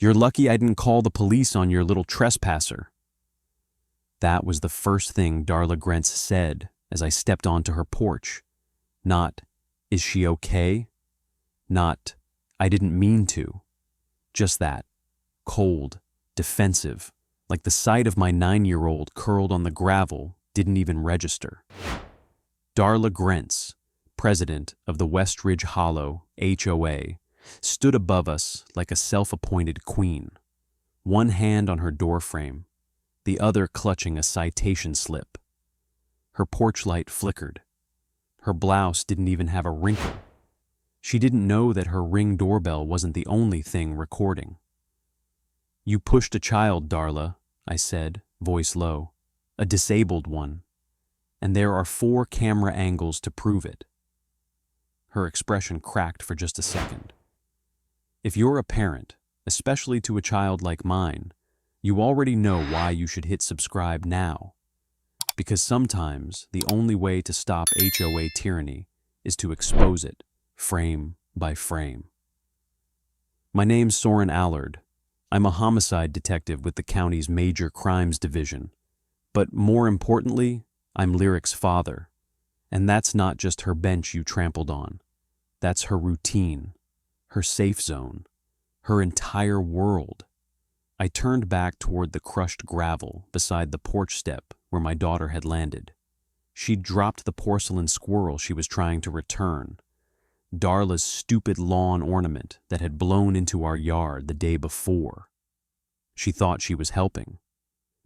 You're lucky I didn't call the police on your little trespasser." That was the first thing Darla Grentz said as I stepped onto her porch. Not, "Is she okay?" Not, "I didn't mean to." Just that, cold, defensive, like the sight of my 9-year-old curled on the gravel didn't even register. Darla Grentz, president of the West Ridge Hollow HOA, stood above us like a self-appointed queen, one hand on her doorframe, the other clutching a citation slip. Her porch light flickered. Her blouse didn't even have a wrinkle. She didn't know that her Ring doorbell wasn't the only thing recording. "You pushed a child, Darla," I said, voice low, "a disabled one. And there are 4 camera angles to prove it." Her expression cracked for just a second. If you're a parent, especially to a child like mine, you already know why you should hit subscribe now. Because sometimes the only way to stop HOA tyranny is to expose it, frame by frame. My name's Soren Allard. I'm a homicide detective with the county's Major Crimes Division. But more importantly, I'm Lyric's father. And that's not just her bench you trampled on. That's her routine, her safe zone, her entire world. I turned back toward the crushed gravel beside the porch step where my daughter had landed. She'd dropped the porcelain squirrel she was trying to return, Darla's stupid lawn ornament that had blown into our yard the day before. She thought she was helping,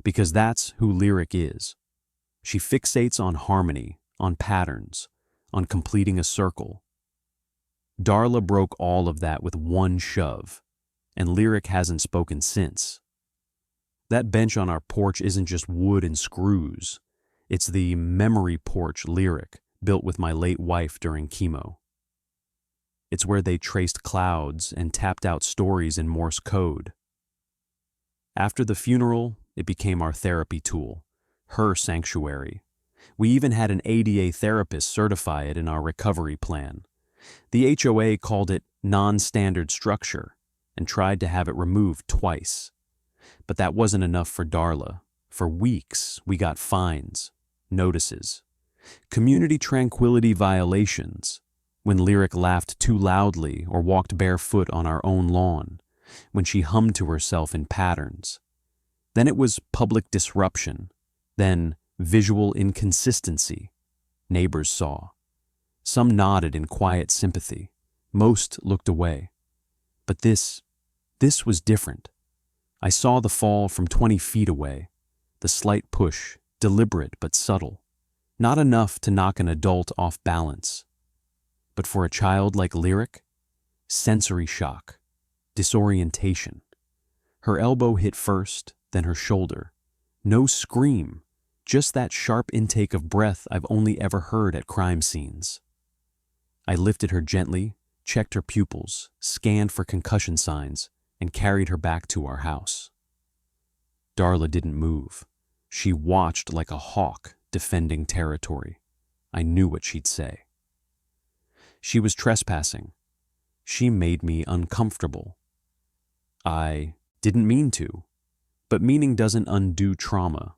because that's who Lyric is. She fixates on harmony, on patterns, on completing a circle. Darla broke all of that with one shove, and Lyric hasn't spoken since. That bench on our porch isn't just wood and screws. It's the memory porch Lyric built with my late wife during chemo. It's where they traced clouds and tapped out stories in Morse code. After the funeral, it became our therapy tool, her sanctuary. We even had an ADA therapist certify it in our recovery plan. The HOA called it non-standard structure and tried to have it removed twice. But that wasn't enough for Darla. For weeks, we got fines, notices, community tranquility violations, when Lyric laughed too loudly or walked barefoot on our own lawn, when she hummed to herself in patterns. Then it was public disruption, then visual inconsistency. Neighbors saw. Some nodded in quiet sympathy. Most looked away. But this was different. I saw the fall from 20 feet away, the slight push, deliberate but subtle, not enough to knock an adult off balance. But for a child like Lyric, sensory shock, disorientation. Her elbow hit first, then her shoulder. No scream, just that sharp intake of breath I've only ever heard at crime scenes. I lifted her gently, checked her pupils, scanned for concussion signs, and carried her back to our house. Darla didn't move. She watched like a hawk defending territory. I knew what she'd say. She was trespassing. She made me uncomfortable. I didn't mean to, but meaning doesn't undo trauma,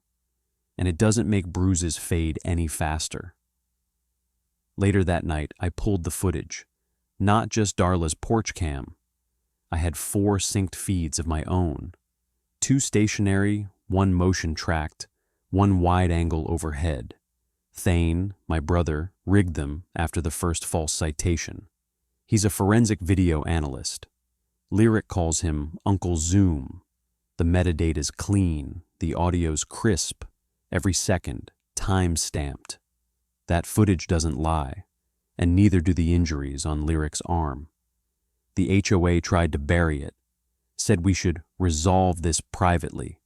and it doesn't make bruises fade any faster. Later that night, I pulled the footage, not just Darla's porch cam. I had 4 synced feeds of my own, 2 stationary, 1 motion-tracked, 1 wide-angle overhead. Thane, my brother, rigged them after the first false citation. He's a forensic video analyst. Lyric calls him Uncle Zoom. The metadata's clean, the audio's crisp, every second, time-stamped. That footage doesn't lie, and neither do the injuries on Lyric's arm. The HOA tried to bury it, said we should resolve this privately.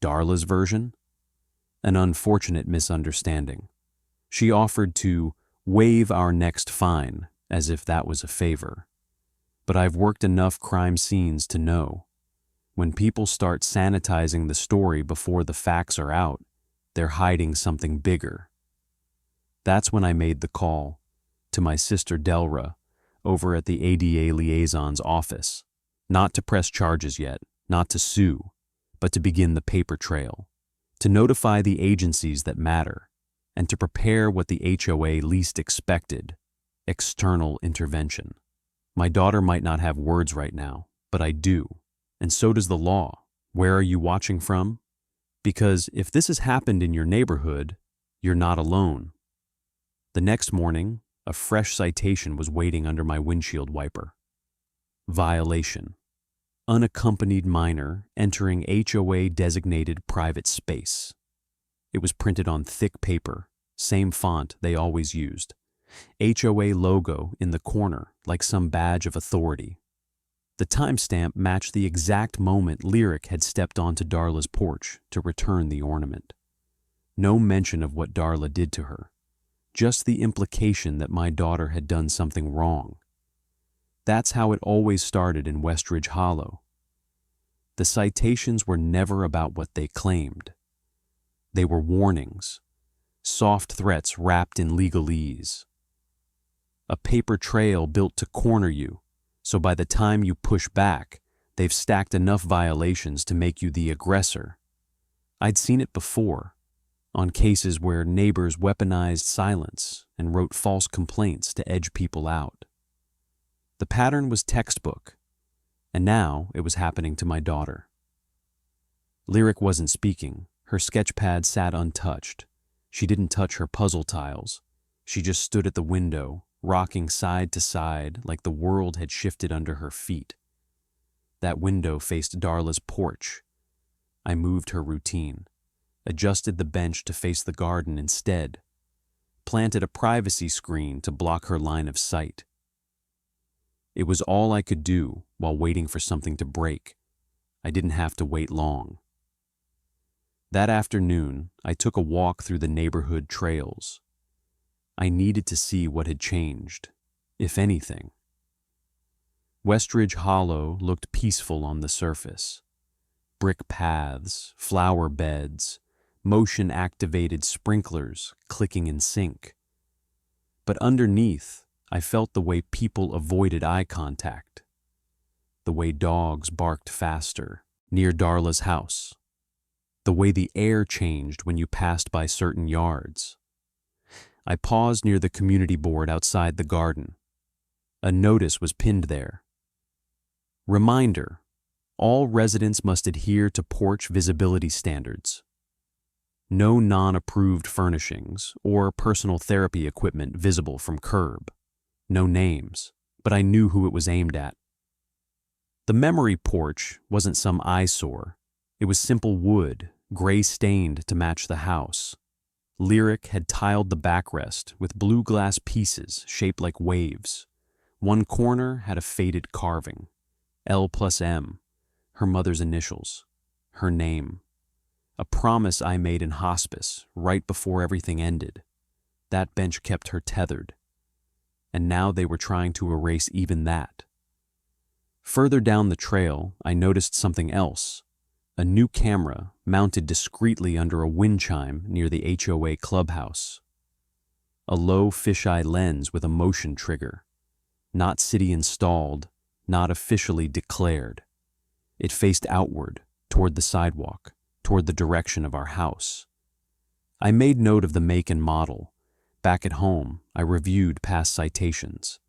Darla's version? An unfortunate misunderstanding. She offered to waive our next fine, as if that was a favor. But I've worked enough crime scenes to know, when people start sanitizing the story before the facts are out, they're hiding something bigger. That's when I made the call to my sister Delra over at the ADA liaison's office. Not to press charges yet, not to sue, but to begin the paper trail, to notify the agencies that matter, and to prepare what the HOA least expected: external intervention. My daughter might not have words right now, but I do, and so does the law. Where are you watching from? Because if this has happened in your neighborhood, you're not alone. The next morning, a fresh citation was waiting under my windshield wiper. Violation: unaccompanied minor entering HOA-designated private space. It was printed on thick paper, same font they always used. HOA logo in the corner, like some badge of authority. The timestamp matched the exact moment Lyric had stepped onto Darla's porch to return the ornament. No mention of what Darla did to her, just the implication that my daughter had done something wrong. That's how it always started in Westridge Hollow. The citations were never about what they claimed. They were warnings, soft threats wrapped in legalese. A paper trail built to corner you, so by the time you push back, they've stacked enough violations to make you the aggressor. I'd seen it before, on cases where neighbors weaponized silence and wrote false complaints to edge people out. The pattern was textbook, and now it was happening to my daughter. Lyric wasn't speaking. Her sketchpad sat untouched. She didn't touch her puzzle tiles. She just stood at the window, rocking side to side like the world had shifted under her feet. That window faced Darla's porch. I moved her routine, adjusted the bench to face the garden instead, planted a privacy screen to block her line of sight. It was all I could do while waiting for something to break. I didn't have to wait long. That afternoon, I took a walk through the neighborhood trails. I needed to see what had changed, if anything. Westridge Hollow looked peaceful on the surface. Brick paths, flower beds, motion-activated sprinklers clicking in sync. But underneath, I felt the way people avoided eye contact, the way dogs barked faster near Darla's house, the way the air changed when you passed by certain yards. I paused near the community board outside the garden. A notice was pinned there. Reminder: all residents must adhere to porch visibility standards. No non-approved furnishings or personal therapy equipment visible from curb. No names, but I knew who it was aimed at. The memory porch wasn't some eyesore. It was simple wood, gray-stained to match the house. Lyric had tiled the backrest with blue glass pieces shaped like waves. One corner had a faded carving, L+M, her mother's initials, her name. A promise I made in hospice right before everything ended. That bench kept her tethered. And now they were trying to erase even that. Further down the trail, I noticed something else. A new camera mounted discreetly under a wind chime near the HOA clubhouse. A low fisheye lens with a motion trigger. Not city installed, not officially declared. It faced outward, toward the sidewalk, toward the direction of our house. I made note of the make and model. Back at home, I reviewed past citations.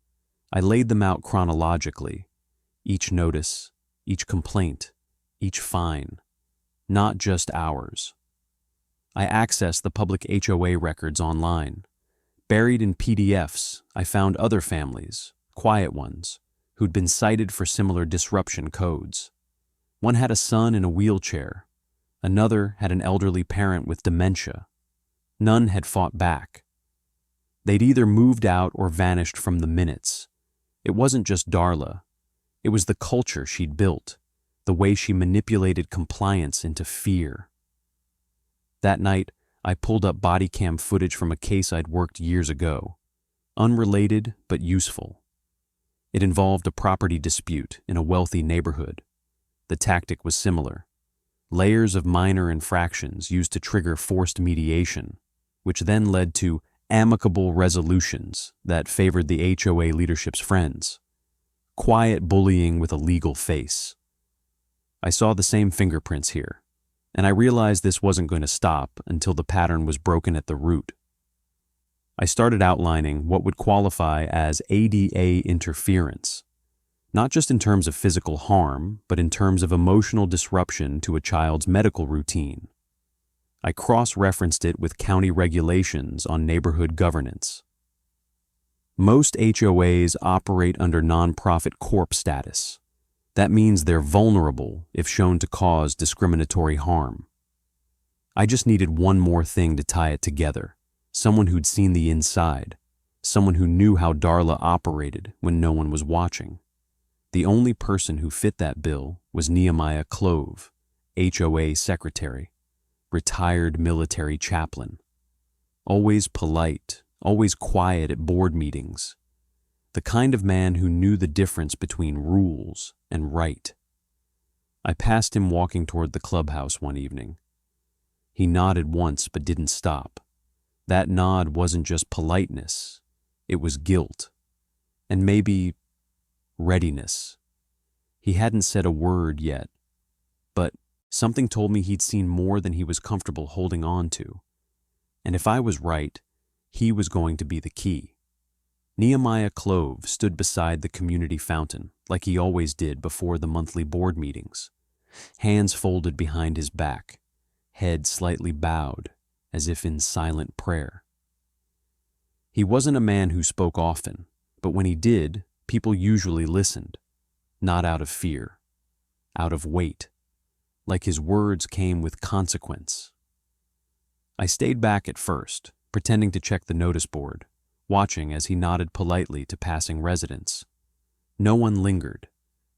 I laid them out chronologically. Each notice, each complaint, each fine. Not just ours. I accessed the public HOA records online. Buried in PDFs, I found other families, quiet ones, who'd been cited for similar disruption codes. One had a son in a wheelchair. Another had an elderly parent with dementia. None had fought back. They'd either moved out or vanished from the minutes. It wasn't just Darla. It was the culture she'd built, the way she manipulated compliance into fear. That night, I pulled up body cam footage from a case I'd worked years ago. Unrelated, but useful. It involved a property dispute in a wealthy neighborhood. The tactic was similar. Layers of minor infractions used to trigger forced mediation, which then led to amicable resolutions that favored the HOA leadership's friends. Quiet bullying with a legal face. I saw the same fingerprints here, and I realized this wasn't going to stop until the pattern was broken at the root. I started outlining what would qualify as ADA interference, not just in terms of physical harm, but in terms of emotional disruption to a child's medical routine. I cross-referenced it with county regulations on neighborhood governance. Most HOAs operate under nonprofit corp status. That means they're vulnerable if shown to cause discriminatory harm. I just needed one more thing to tie it together. Someone who'd seen the inside. Someone who knew how Darla operated when no one was watching. The only person who fit that bill was Nehemiah Clove, HOA secretary, retired military chaplain. Always polite, always quiet at board meetings. The kind of man who knew the difference between rules and right. I passed him walking toward the clubhouse one evening. He nodded once but didn't stop. That nod wasn't just politeness, it was guilt. And maybe readiness. He hadn't said a word yet, but something told me he'd seen more than he was comfortable holding on to. And if I was right, he was going to be the key. Nehemiah Clove stood beside the community fountain, like he always did before the monthly board meetings, hands folded behind his back, head slightly bowed, as if in silent prayer. He wasn't a man who spoke often, but when he did, people usually listened, not out of fear, out of weight, like his words came with consequence. I stayed back at first, pretending to check the notice board, watching as he nodded politely to passing residents. No one lingered.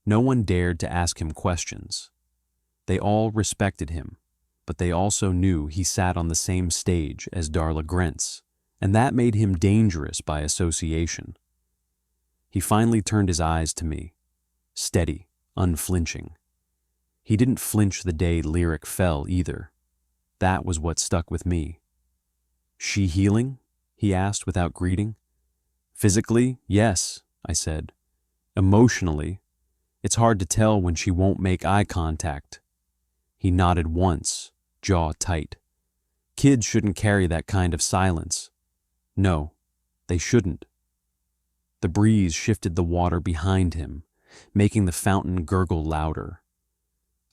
No one dared to ask him questions. They all respected him, but they also knew he sat on the same stage as Darla Grentz, and that made him dangerous by association. He finally turned his eyes to me, steady, unflinching. He didn't flinch the day Lyric fell either. That was what stuck with me. "She healing?" he asked without greeting. "Physically, yes," I said. "Emotionally, it's hard to tell when she won't make eye contact." He nodded once, jaw tight. "Kids shouldn't carry that kind of silence." "No, they shouldn't." The breeze shifted the water behind him, making the fountain gurgle louder.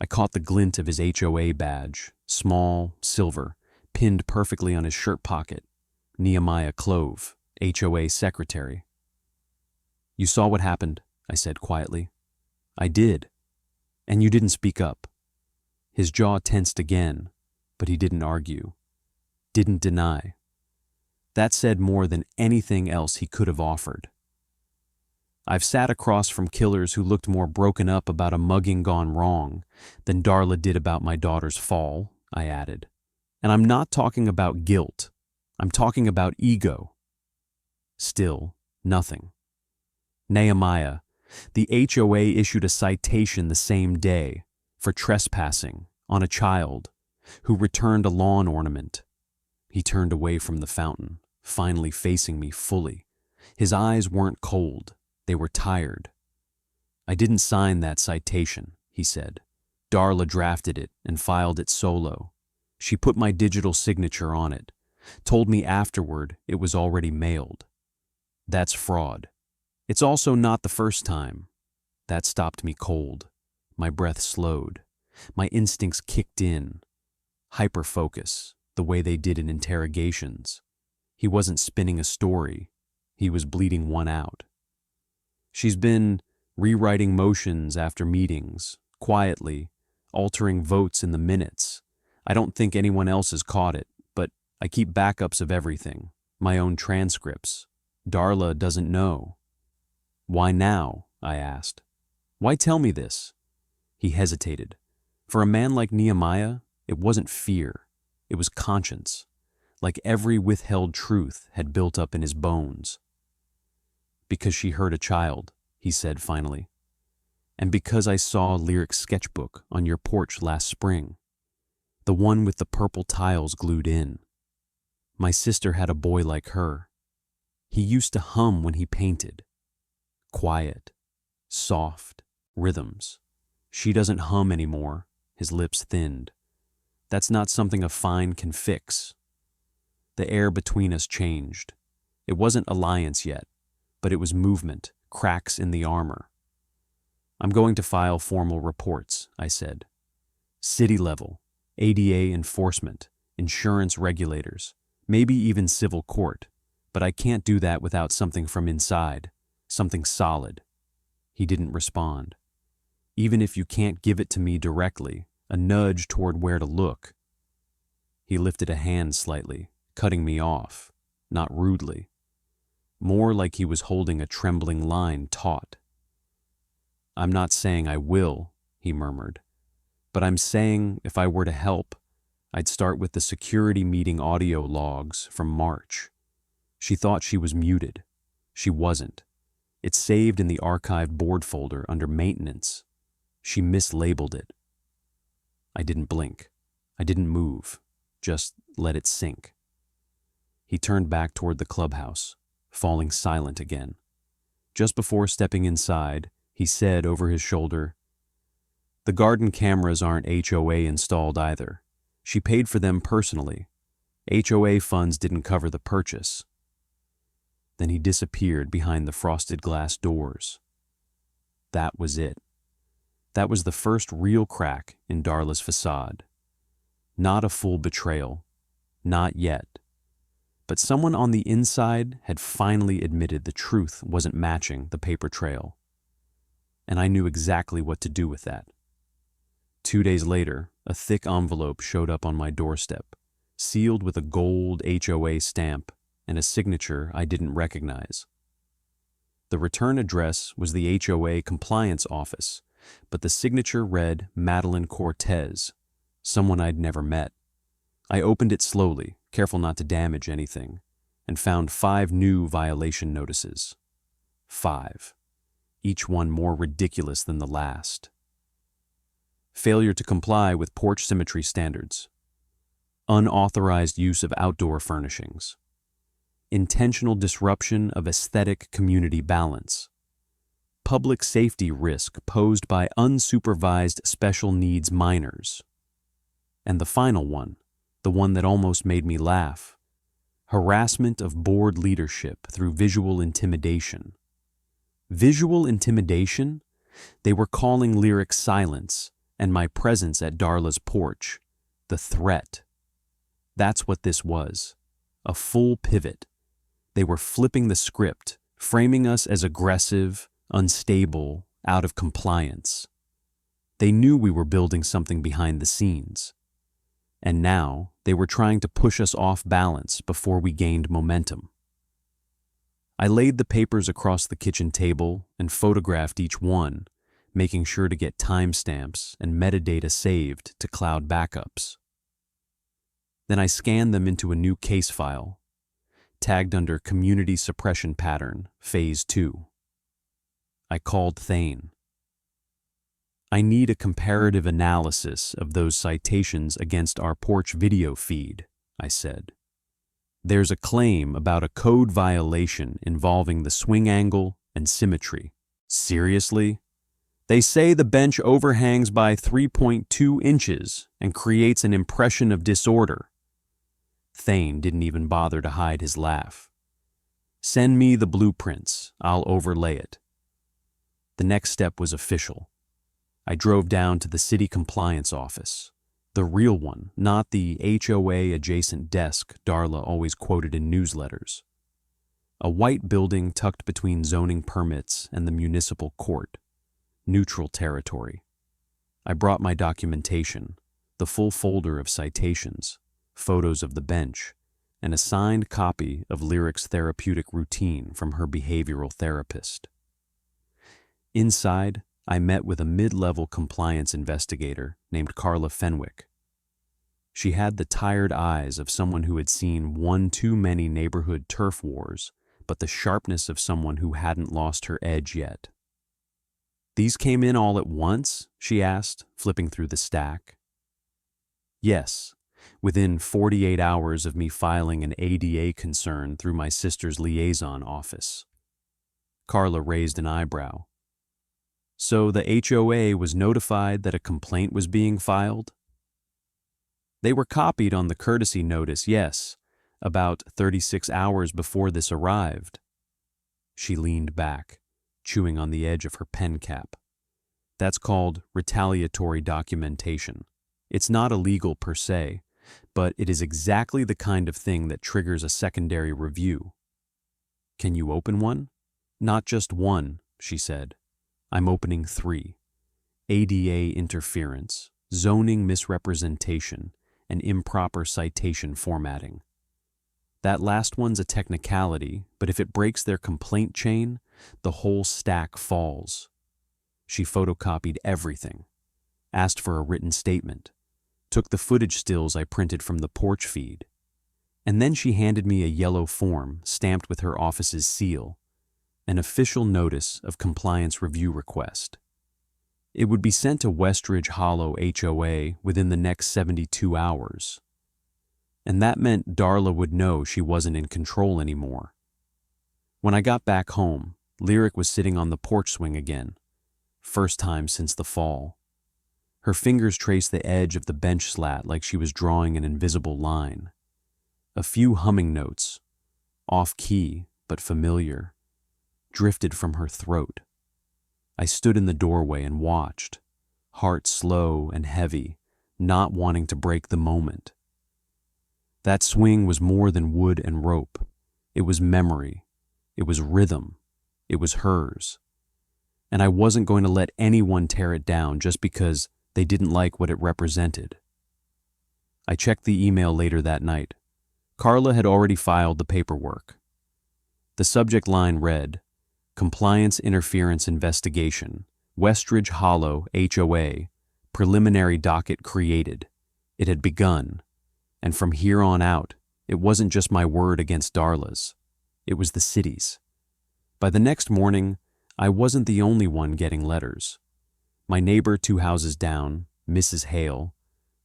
I caught the glint of his HOA badge, small, silver, pinned perfectly on his shirt pocket. Nehemiah Clove, HOA secretary. "You saw what happened," I said quietly. "I did. And you didn't speak up." His jaw tensed again, but he didn't argue, didn't deny. That said more than anything else he could have offered. "I've sat across from killers who looked more broken up about a mugging gone wrong than Darla did about my daughter's fall," I added. "And I'm not talking about guilt. I'm talking about ego." Still, nothing. "Nehemiah, the HOA issued a citation the same day for trespassing on a child who returned a lawn ornament." He turned away from the fountain, finally facing me fully. His eyes weren't cold. They were tired. "I didn't sign that citation," he said. "Darla drafted it and filed it solo. She put my digital signature on it, told me afterward it was already mailed. That's fraud. It's also not the first time." That stopped me cold. My breath slowed. My instincts kicked in. Hyperfocus, the way they did in interrogations. He wasn't spinning a story. He was bleeding one out. "She's been rewriting motions after meetings, quietly, altering votes in the minutes. I don't think anyone else has caught it, but I keep backups of everything, my own transcripts. Darla doesn't know." "Why now?" I asked. "Why tell me this?" He hesitated. For a man like Nehemiah, it wasn't fear, it was conscience, like every withheld truth had built up in his bones. "Because she hurt a child," he said finally. "And because I saw Lyric's sketchbook on your porch last spring. The one with the purple tiles glued in. My sister had a boy like her. He used to hum when he painted. Quiet, Soft rhythms. She doesn't hum anymore. His lips thinned. That's not something a fine can fix. The air between us changed. It wasn't alliance yet, but it was movement, cracks in the armor. I'm going to file formal reports, I said. City level, ADA enforcement, insurance regulators, maybe even civil court, but I can't do that without something from inside, something solid. He didn't respond. Even if you can't give it to me directly, a nudge toward where to look. He lifted a hand slightly, cutting me off, not rudely. More like he was holding a trembling line taut. I'm not saying I will, he murmured, but I'm saying if I were to help, I'd start with the security meeting audio logs from March. She thought she was muted. She wasn't. It's saved in the archived board folder under maintenance. She mislabeled it. I didn't blink. I didn't move. Just let it sink. He turned back toward the clubhouse, falling silent again. Just before stepping inside, he said over his shoulder, "The garden cameras aren't HOA installed either. She paid for them personally. HOA funds didn't cover the purchase." Then he disappeared behind the frosted glass doors. That was it. That was the first real crack in Darla's facade. Not a full betrayal. Not yet. But someone on the inside had finally admitted the truth wasn't matching the paper trail. And I knew exactly what to do with that. 2 days later, a thick envelope showed up on my doorstep, sealed with a gold HOA stamp and a signature I didn't recognize. The return address was the HOA compliance office, but the signature read Madeline Cortez, someone I'd never met. I opened it slowly, careful not to damage anything, and found 5 new violation notices. 5. Each one more ridiculous than the last. Failure to comply with porch symmetry standards. Unauthorized use of outdoor furnishings. Intentional disruption of aesthetic community balance. Public safety risk posed by unsupervised special needs minors. And the final one, the one that almost made me laugh. Harassment of board leadership through visual intimidation. Visual intimidation? They were calling Lyric's silence and my presence at Darla's porch the threat. That's what this was. A full pivot. They were flipping the script, framing us as aggressive, unstable, out of compliance. They knew we were building something behind the scenes. And now they were trying to push us off balance before we gained momentum. I laid the papers across the kitchen table and photographed each one, making sure to get timestamps and metadata saved to cloud backups. Then I scanned them into a new case file, tagged under Community Suppression Pattern, Phase 2. I called Thane. I need a comparative analysis of those citations against our porch video feed, I said. There's a claim about a code violation involving the swing angle and symmetry. Seriously? They say the bench overhangs by 3.2 inches and creates an impression of disorder. Thane didn't even bother to hide his laugh. Send me the blueprints. I'll overlay it. The next step was official. I drove down to the city compliance office. The real one, not the HOA-adjacent desk Darla always quoted in newsletters. A white building tucked between zoning permits and the municipal court. Neutral territory. I brought my documentation, the full folder of citations, photos of the bench, and a signed copy of Lyric's therapeutic routine from her behavioral therapist. Inside, I met with a mid-level compliance investigator named Carla Fenwick. She had the tired eyes of someone who had seen one too many neighborhood turf wars, but the sharpness of someone who hadn't lost her edge yet. "These came in all at once?" she asked, flipping through the stack. "Yes, within 48 hours of me filing an ADA concern through my sister's liaison office." Carla raised an eyebrow. So the HOA was notified that a complaint was being filed? They were copied on the courtesy notice, yes, about 36 hours before this arrived. She leaned back, chewing on the edge of her pen cap. That's called retaliatory documentation. It's not illegal per se, but it is exactly the kind of thing that triggers a secondary review. Can you open one? Not just one, she said. I'm opening 3. ADA interference, zoning misrepresentation, and improper citation formatting. That last one's a technicality, but if it breaks their complaint chain, the whole stack falls. She photocopied everything, asked for a written statement, took the footage stills I printed from the Porch feed, and then she handed me a yellow form stamped with her office's seal, an official notice of compliance review request. It would be sent to Westridge Hollow HOA within the next 72 hours. And that meant Darla would know she wasn't in control anymore. When I got back home, Lyric was sitting on the porch swing again, first time since the fall. Her fingers traced the edge of the bench slat like she was drawing an invisible line. A few humming notes, off-key but familiar, drifted from her throat. I stood in the doorway and watched, heart slow and heavy, not wanting to break the moment. That swing was more than wood and rope. It was memory. It was rhythm. It was hers. And I wasn't going to let anyone tear it down just because they didn't like what it represented. I checked the email later that night. Carla had already filed the paperwork. The subject line read, Compliance Interference Investigation, Westridge Hollow HOA, Preliminary Docket Created. It had begun, and from here on out, it wasn't just my word against Darla's. It was the city's. By the next morning, I wasn't the only one getting letters. My neighbor 2 houses down, Mrs. Hale,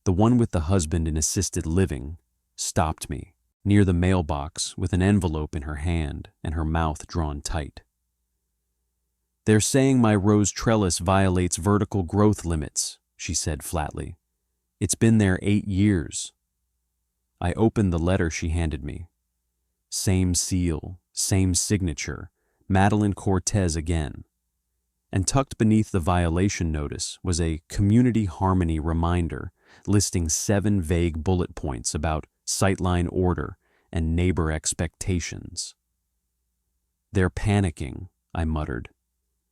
the one with the husband in assisted living, stopped me near the mailbox with an envelope in her hand and her mouth drawn tight. They're saying my rose trellis violates vertical growth limits, she said flatly. It's been there 8 years. I opened the letter she handed me. Same seal, same signature, Madeline Cortez again. And tucked beneath the violation notice was a community harmony reminder listing 7 vague bullet points about sightline order and neighbor expectations. They're panicking, I muttered.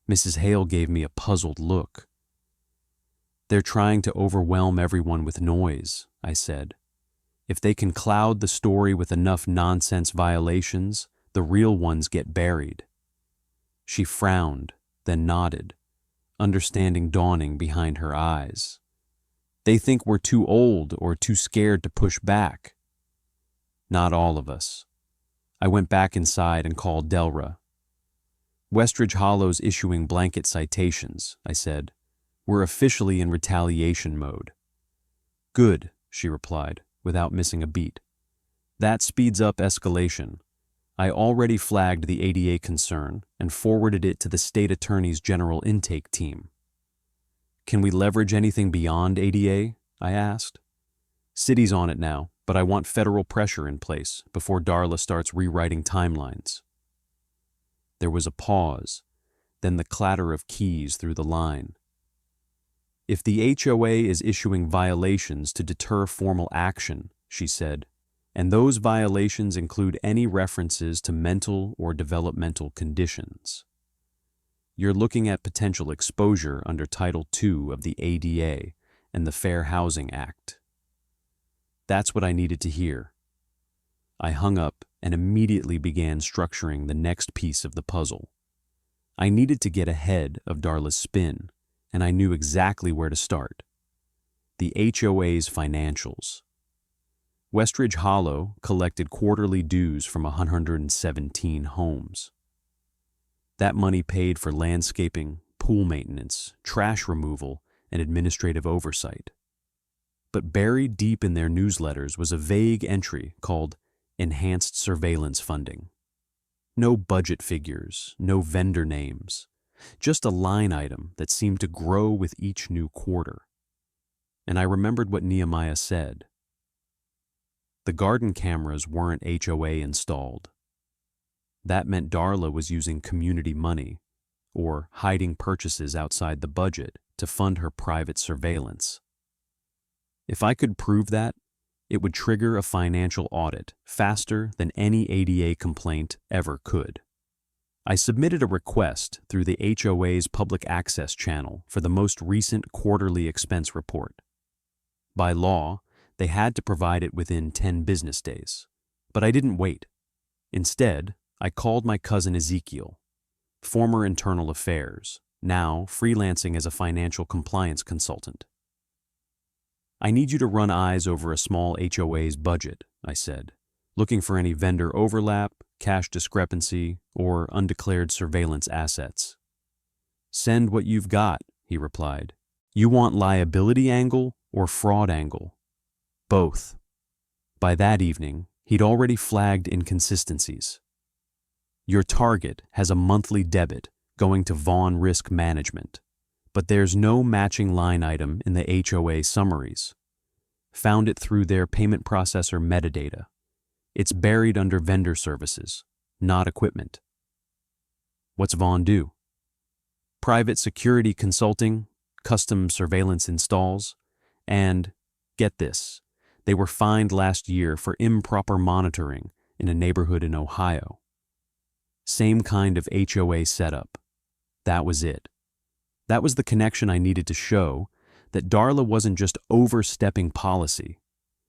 Mrs. Hale gave me a puzzled look. They're trying to overwhelm everyone with noise, I said. If they can cloud the story with enough nonsense violations, the real ones get buried. She frowned, then nodded, understanding dawning behind her eyes. They think we're too old or too scared to push back. Not all of us. I went back inside and called Delra. Westridge Hollow's issuing blanket citations, I said. We're officially in retaliation mode. Good, she replied, without missing a beat. That speeds up escalation. I already flagged the ADA concern and forwarded it to the state attorney's general intake team. Can we leverage anything beyond ADA? I asked. City's on it now, but I want federal pressure in place before Darla starts rewriting timelines. There was a pause, then the clatter of keys through the line. If the HOA is issuing violations to deter formal action, she said, and those violations include any references to mental or developmental conditions, you're looking at potential exposure under Title II of the ADA and the Fair Housing Act. That's what I needed to hear. I hung up and immediately began structuring the next piece of the puzzle. I needed to get ahead of Darla's spin, and I knew exactly where to start. The HOA's financials. Westridge Hollow collected quarterly dues from 117 homes. That money paid for landscaping, pool maintenance, trash removal, and administrative oversight. But buried deep in their newsletters was a vague entry called Enhanced Surveillance Funding. No budget figures, no vendor names, just a line item that seemed to grow with each new quarter. And I remembered what Nehemiah said. The garden cameras weren't HOA installed. That meant Darla was using community money or hiding purchases outside the budget to fund her private surveillance. If I could prove that, it would trigger a financial audit faster than any ADA complaint ever could. I submitted a request through the HOA's public access channel for the most recent quarterly expense report. By law, they had to provide it within 10 business days, but I didn't wait. Instead, I called my cousin Ezekiel, former internal affairs, now freelancing as a financial compliance consultant. I need you to run eyes over a small HOA's budget, I said, looking for any vendor overlap, cash discrepancy, or undeclared surveillance assets. Send what you've got, he replied. You want liability angle or fraud angle? Both. By that evening, he'd already flagged inconsistencies. Your target has a monthly debit going to Vaughn Risk Management, but there's no matching line item in the HOA summaries. Found it through their payment processor metadata. It's buried under vendor services, not equipment. What's Vaughn do? Private security consulting, custom surveillance installs, and, get this, they were fined last year for improper monitoring in a neighborhood in Ohio. Same kind of HOA setup. That was it. That was the connection I needed to show that Darla wasn't just overstepping policy.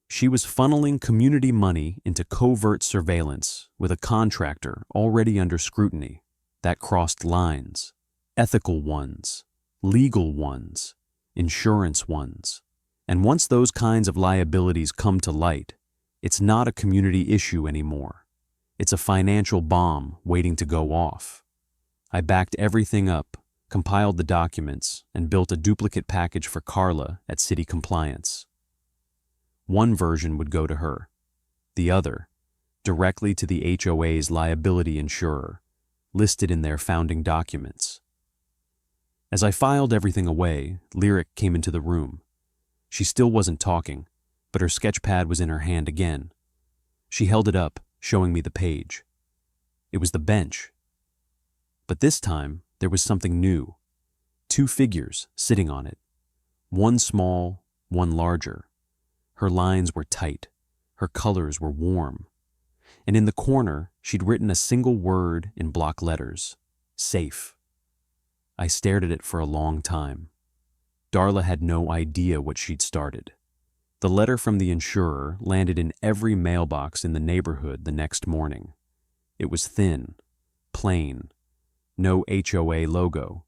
She was funneling community money into covert surveillance with a contractor already under scrutiny that crossed lines, ethical ones, legal ones, insurance ones. And once those kinds of liabilities come to light, it's not a community issue anymore. It's a financial bomb waiting to go off. I backed everything up, compiled the documents, and built a duplicate package for Carla at City Compliance. One version would go to her, the other, directly to the HOA's liability insurer, listed in their founding documents. As I filed everything away, Lyric came into the room. She still wasn't talking, but her sketch pad was in her hand again. She held it up, showing me the page. It was the bench. But this time, there was something new. 2 figures sitting on it. One small, one larger. Her lines were tight. Her colors were warm. And in the corner, she'd written a single word in block letters. Safe. I stared at it for a long time. Darla had no idea what she'd started. The letter from the insurer landed in every mailbox in the neighborhood the next morning. It was thin, plain, no HOA logo,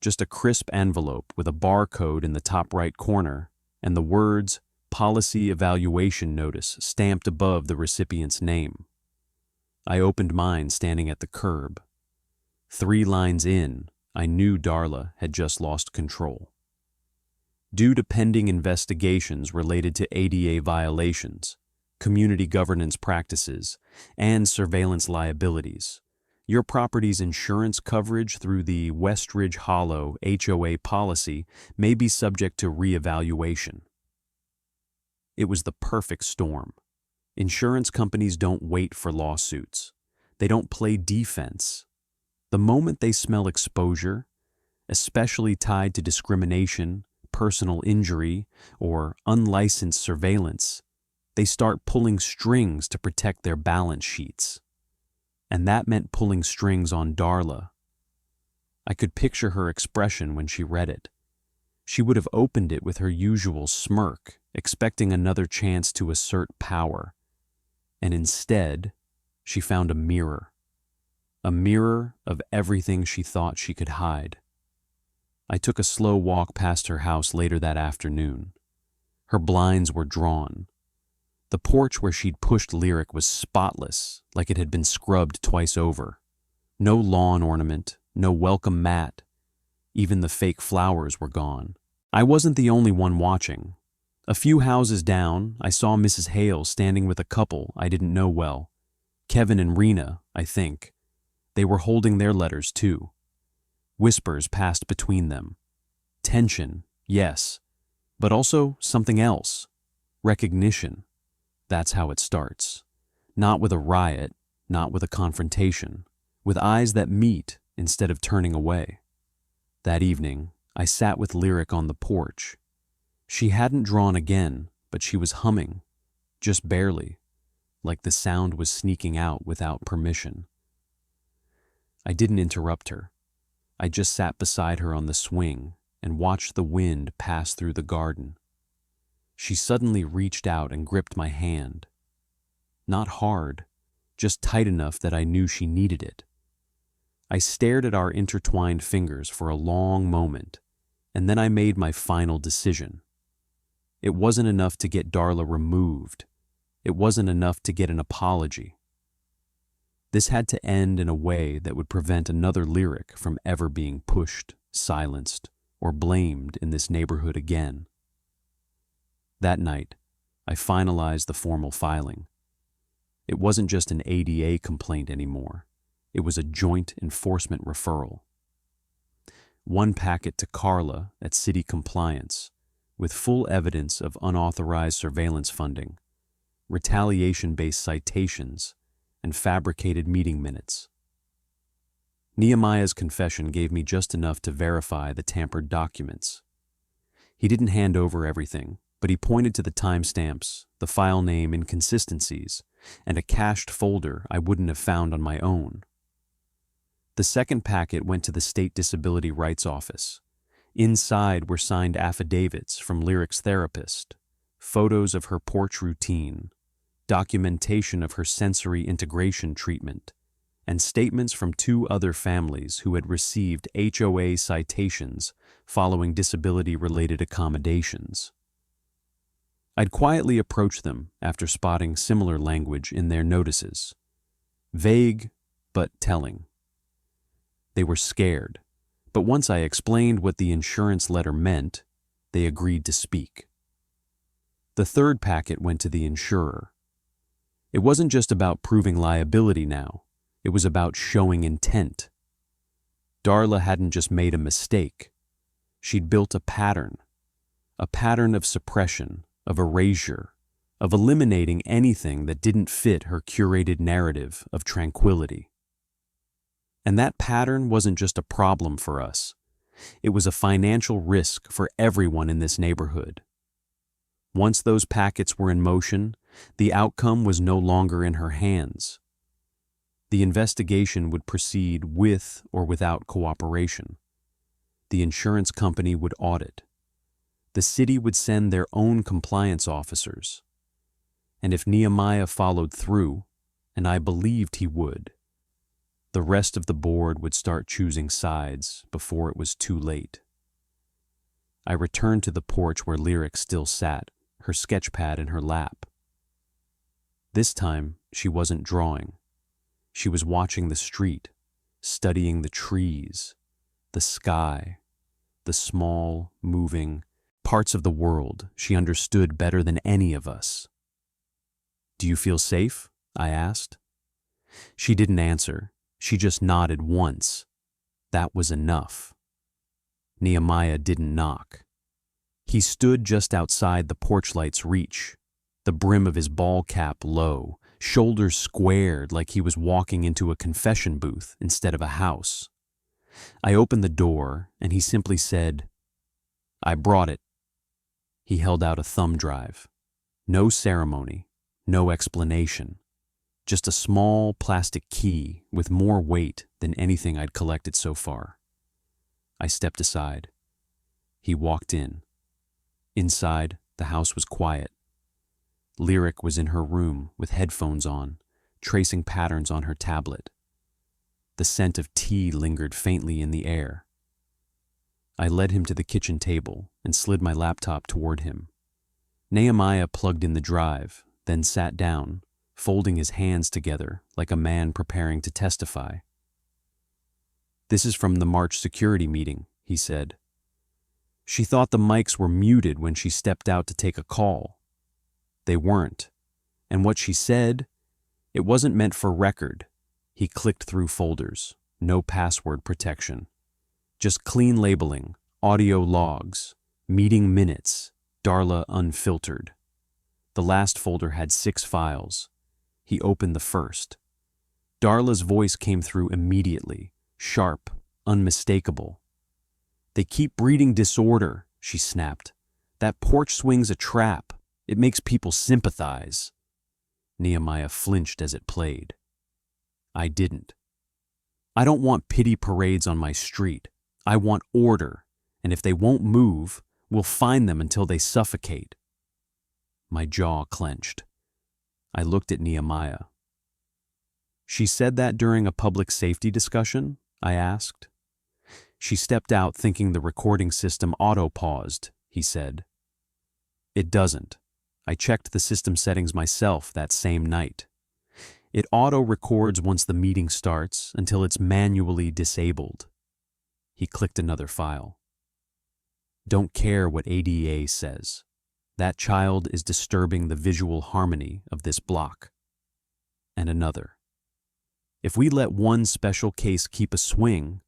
just a crisp envelope with a barcode in the top right corner and the words Policy Evaluation Notice stamped above the recipient's name. I opened mine standing at the curb. 3 lines in, I knew Darla had just lost control. Due to pending investigations related to ADA violations, community governance practices, and surveillance liabilities, your property's insurance coverage through the Westridge Hollow HOA policy may be subject to reevaluation. It was the perfect storm. Insurance companies don't wait for lawsuits. They don't play defense. The moment they smell exposure, especially tied to discrimination, personal injury, or unlicensed surveillance, they start pulling strings to protect their balance sheets. And that meant pulling strings on Darla. I could picture her expression when she read it. She would have opened it with her usual smirk, expecting another chance to assert power. And instead, she found a mirror of everything she thought she could hide. I took a slow walk past her house later that afternoon. Her blinds were drawn. The porch where she'd pushed Lyric was spotless, like it had been scrubbed twice over. No lawn ornament, no welcome mat. Even the fake flowers were gone. I wasn't the only one watching. A few houses down, I saw Mrs. Hale standing with a couple I didn't know well. Kevin and Rena, I think. They were holding their letters too. Whispers passed between them. Tension, yes, but also something else. Recognition. That's how it starts. Not with a riot, not with a confrontation, with eyes that meet instead of turning away. That evening, I sat with Lyric on the porch. She hadn't drawn again, but she was humming, just barely, like the sound was sneaking out without permission. I didn't interrupt her. I just sat beside her on the swing and watched the wind pass through the garden. She suddenly reached out and gripped my hand. Not hard, just tight enough that I knew she needed it. I stared at our intertwined fingers for a long moment, and then I made my final decision. It wasn't enough to get Darla removed. It wasn't enough to get an apology. This had to end in a way that would prevent another Lyric from ever being pushed, silenced, or blamed in this neighborhood again. That night, I finalized the formal filing. It wasn't just an ADA complaint anymore. It was a joint enforcement referral. One packet to Carla at City Compliance, with full evidence of unauthorized surveillance funding, retaliation-based citations, and fabricated meeting minutes. Nehemiah's confession gave me just enough to verify the tampered documents. He didn't hand over everything, but he pointed to the timestamps, the file name inconsistencies, and a cached folder I wouldn't have found on my own. The second packet went to the State Disability Rights Office. Inside were signed affidavits from Lyric's therapist, photos of her porch routine, documentation of her sensory integration treatment, and statements from 2 other families who had received HOA citations following disability-related accommodations. I'd quietly approached them after spotting similar language in their notices. Vague, but telling. They were scared, but once I explained what the insurance letter meant, they agreed to speak. The third packet went to the insurer. It wasn't just about proving liability now, it was about showing intent. Darla hadn't just made a mistake. She'd built a pattern of suppression, of erasure, of eliminating anything that didn't fit her curated narrative of tranquility. And that pattern wasn't just a problem for us. It was a financial risk for everyone in this neighborhood. Once those packets were in motion, the outcome was no longer in her hands. The investigation would proceed with or without cooperation. The insurance company would audit. The city would send their own compliance officers. And if Nehemiah followed through, and I believed he would, the rest of the board would start choosing sides before it was too late. I returned to the porch where Lyric still sat, her sketchpad in her lap. This time, she wasn't drawing. She was watching the street, studying the trees, the sky, the small, moving parts of the world she understood better than any of us. "Do you feel safe?" I asked. She didn't answer. She just nodded once. That was enough. Nehemiah didn't knock. He stood just outside the porch light's reach, the brim of his ball cap low, shoulders squared like he was walking into a confession booth instead of a house. I opened the door, and he simply said, "I brought it." He held out a thumb drive. No ceremony, no explanation. Just a small plastic key with more weight than anything I'd collected so far. I stepped aside. He walked in. Inside, the house was quiet. Lyric was in her room with headphones on, tracing patterns on her tablet. The scent of tea lingered faintly in the air. I led him to the kitchen table and slid my laptop toward him. Nehemiah plugged in the drive, then sat down, folding his hands together like a man preparing to testify. "This is from the March security meeting," he said. "She thought the mics were muted when she stepped out to take a call. They weren't. And what she said, it wasn't meant for record." He clicked through folders. No password protection. Just clean labeling, audio logs, meeting minutes, Darla unfiltered. The last folder had 6 files. He opened the first. Darla's voice came through immediately, sharp, unmistakable. "They keep breeding disorder," she snapped. "That porch swing's a trap. It makes people sympathize." Nehemiah flinched as it played. I didn't. "I don't want pity parades on my street. I want order, and if they won't move, we'll fine them until they suffocate." My jaw clenched. I looked at Nehemiah. "She said that during a public safety discussion?" I asked. "She stepped out thinking the recording system auto-paused," he said. "It doesn't. I checked the system settings myself that same night. It auto-records once the meeting starts until it's manually disabled." He clicked another file. "Don't care what ADA says. That child is disturbing the visual harmony of this block." And another. "If we let one special case keep a swing,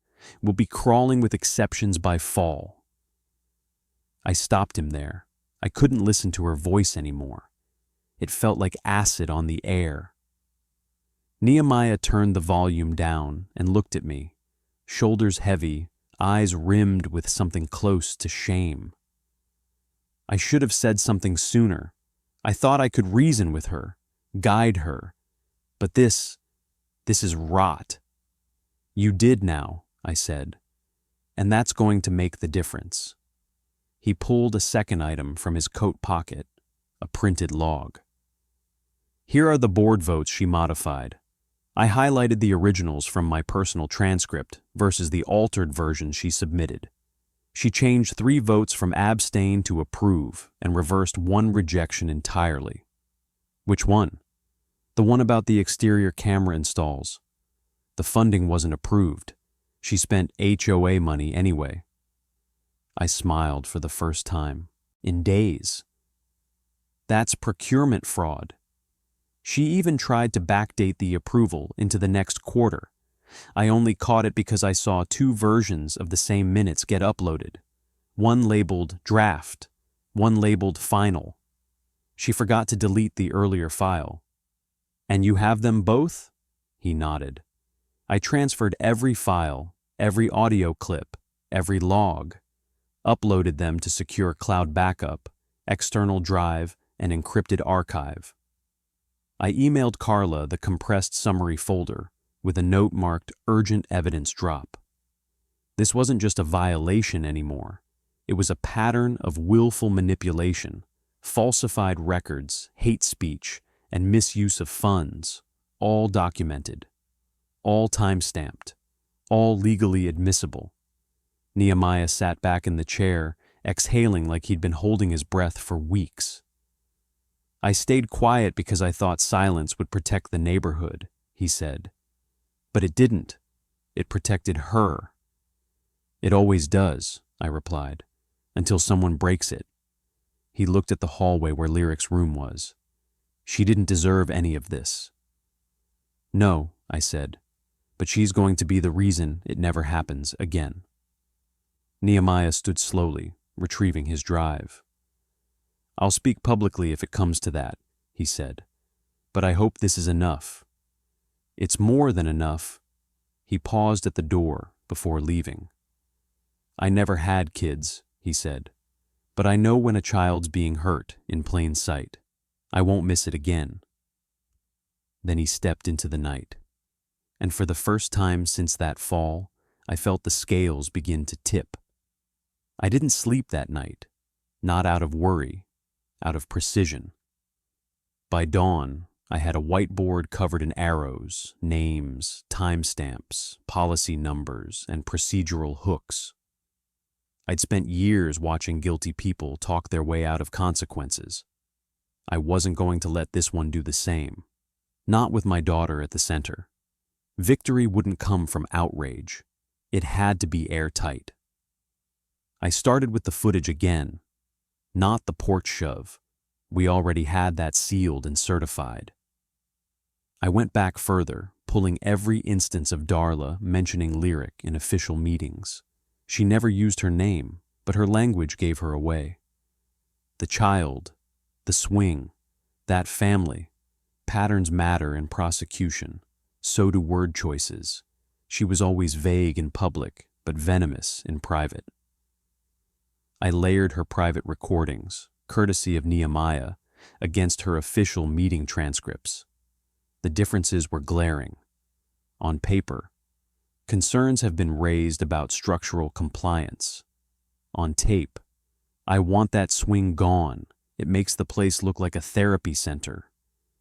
we'll be crawling with exceptions by fall." I stopped him there. I couldn't listen to her voice anymore. It felt like acid on the air. Nehemiah turned the volume down and looked at me, shoulders heavy, eyes rimmed with something close to shame. "I should have said something sooner. I thought I could reason with her, guide her. But this is rot." "You did now," I said, "and that's going to make the difference." He pulled a second item from his coat pocket, a printed log. "Here are the board votes she modified. I highlighted the originals from my personal transcript versus the altered version she submitted. She changed 3 votes from abstain to approve and reversed 1 rejection entirely." "Which one?" "The one about the exterior camera installs. The funding wasn't approved. She spent HOA money anyway." I smiled for the first time in days. "That's procurement fraud." She even tried to backdate the approval into the next quarter. I only caught it because I saw 2 versions of the same minutes get uploaded. One labeled draft, one labeled final. She forgot to delete the earlier file. "And you have them both?" He nodded. "I transferred every file, every audio clip, every log, uploaded them to secure cloud backup, external drive, and encrypted archive. I emailed Carla the compressed summary folder with a note marked urgent evidence drop. This wasn't just a violation anymore. It was a pattern of willful manipulation, falsified records, hate speech, and misuse of funds, all documented, all time-stamped, all legally admissible. Nehemiah sat back in the chair, exhaling like he'd been holding his breath for weeks. "I stayed quiet because I thought silence would protect the neighborhood," he said. "But it didn't. It protected her." "It always does," I replied, "until someone breaks it." He looked at the hallway where Lyric's room was. "She didn't deserve any of this." "No," I said, "but she's going to be the reason it never happens again." Nehemiah stood slowly, retrieving his drive. "I'll speak publicly if it comes to that," he said, "but I hope this is enough." "It's more than enough." He paused at the door before leaving. "I never had kids," he said, "but I know when a child's being hurt in plain sight. I won't miss it again." Then he stepped into the night, and for the first time since that fall, I felt the scales begin to tip. I didn't sleep that night, not out of worry, out of precision. By dawn, I had a whiteboard covered in arrows, names, timestamps, policy numbers, and procedural hooks. I'd spent years watching guilty people talk their way out of consequences. I wasn't going to let this one do the same, not with my daughter at the center. Victory wouldn't come from outrage. It had to be airtight. I started with the footage again, not the porch shove. We already had that sealed and certified. I went back further, pulling every instance of Darla mentioning Lyric in official meetings. She never used her name, but her language gave her away. The child, the swing, that family. Patterns matter in prosecution. So do word choices. She was always vague in public, but venomous in private. I layered her private recordings, courtesy of Nehemiah, against her official meeting transcripts. The differences were glaring. On paper, concerns have been raised about structural compliance. On tape, I want that swing gone. It makes the place look like a therapy center.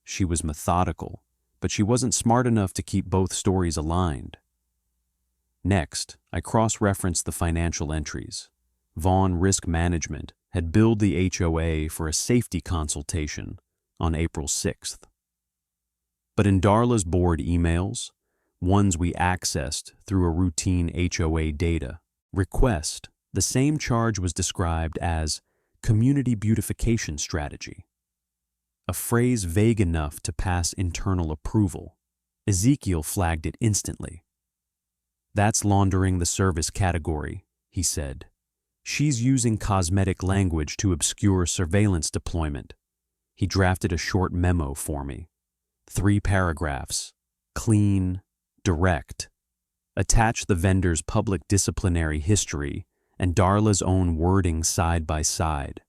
She was methodical, but she wasn't smart enough to keep both stories aligned. Next, I cross-referenced the financial entries. Vaughn Risk Management had billed the HOA for a safety consultation on April 6th. But in Darla's board emails, ones we accessed through a routine HOA data request, the same charge was described as community beautification strategy, a phrase vague enough to pass internal approval. Ezekiel flagged it instantly. "That's laundering the service category," he said. "She's using cosmetic language to obscure surveillance deployment." He drafted a short memo for me. 3 paragraphs, clean, direct. Attach the vendor's public disciplinary history and Darla's own wording side by side.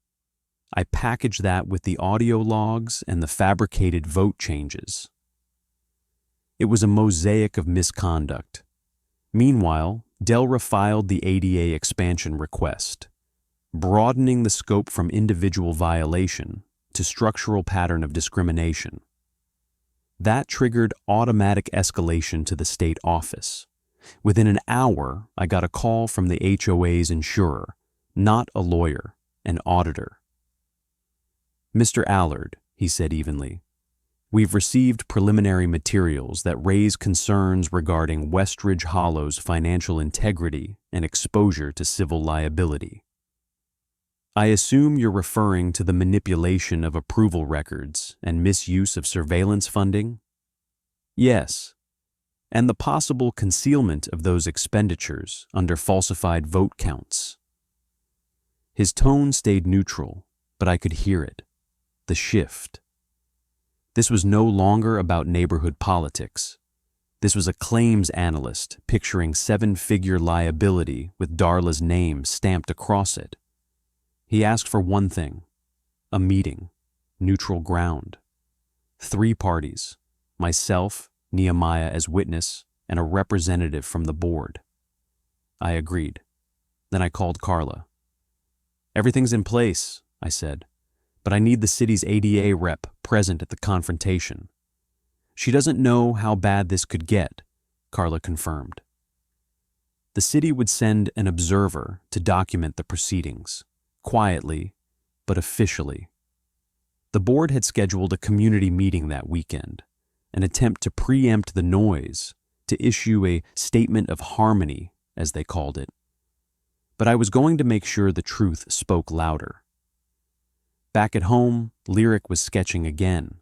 I packaged that with the audio logs and the fabricated vote changes. It was a mosaic of misconduct. Meanwhile, Delra filed the ADA expansion request, broadening the scope from individual violation to structural pattern of discrimination. That triggered automatic escalation to the state office. Within an hour, I got a call from the HOA's insurer, not a lawyer, an auditor. "Mr. Allard," he said evenly, "we've received preliminary materials that raise concerns regarding Westridge Hollow's financial integrity and exposure to civil liability. I assume you're referring to the manipulation of approval records and misuse of surveillance funding?" "Yes, and the possible concealment of those expenditures under falsified vote counts." His tone stayed neutral, but I could hear it. The shift. This was no longer about neighborhood politics. This was a claims analyst picturing 7-figure liability with Darla's name stamped across it. He asked for one thing: a meeting, neutral ground. 3 parties, myself, Nehemiah as witness, and a representative from the board. I agreed. Then I called Carla. "Everything's in place," I said, "but I need the city's ADA rep present at the confrontation." "She doesn't know how bad this could get," Carla confirmed. The city would send an observer to document the proceedings, quietly but officially. The board had scheduled a community meeting that weekend, an attempt to preempt the noise, to issue a statement of harmony, as they called it. But I was going to make sure the truth spoke louder. Back at home, Lyric was sketching again.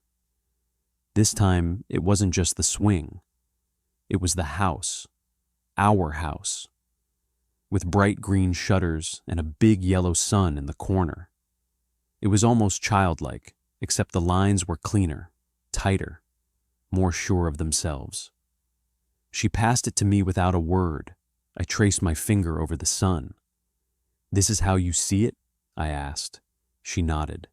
This time, it wasn't just the swing. It was the house, our house, with bright green shutters and a big yellow sun in the corner. It was almost childlike, except the lines were cleaner, tighter, more sure of themselves. She passed it to me without a word. I traced my finger over the sun. "This is how you see it?" I asked. She nodded.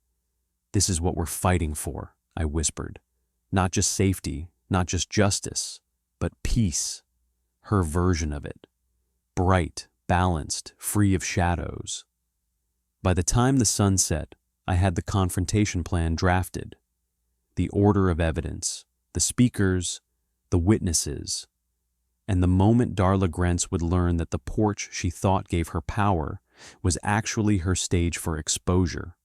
"This is what we're fighting for," I whispered. "Not just safety, not just justice, but peace." Her version of it. Bright, balanced, free of shadows. By the time the sun set, I had the confrontation plan drafted. The order of evidence, the speakers, the witnesses. And the moment Darla Grentz would learn that the porch she thought gave her power was actually her stage for exposure.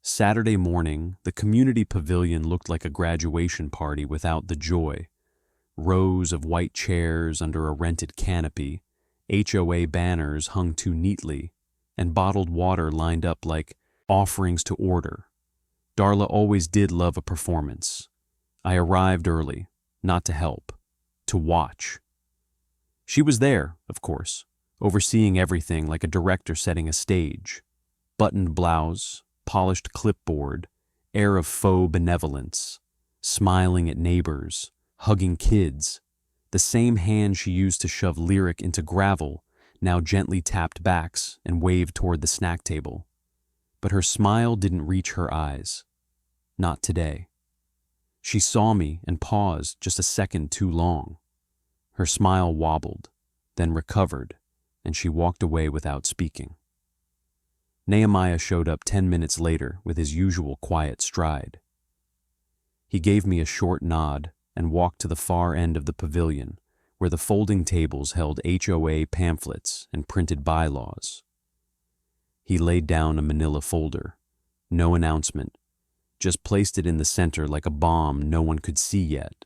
Saturday morning, the community pavilion looked like a graduation party without the joy. Rows of white chairs under a rented canopy, HOA banners hung too neatly, and bottled water lined up like offerings to order. Darla always did love a performance. I arrived early, not to help, to watch. She was there, of course, overseeing everything like a director setting a stage. Buttoned blouse, polished clipboard, air of faux benevolence, smiling at neighbors, hugging kids. The same hand she used to shove Lyric into gravel now gently tapped backs and waved toward the snack table. But her smile didn't reach her eyes. Not today. She saw me and paused just a second too long. Her smile wobbled, then recovered, and she walked away without speaking. Nehemiah showed up 10 minutes later with his usual quiet stride. He gave me a short nod and walked to the far end of the pavilion, where the folding tables held HOA pamphlets and printed bylaws. He laid down a manila folder, no announcement, just placed it in the center like a bomb no one could see yet.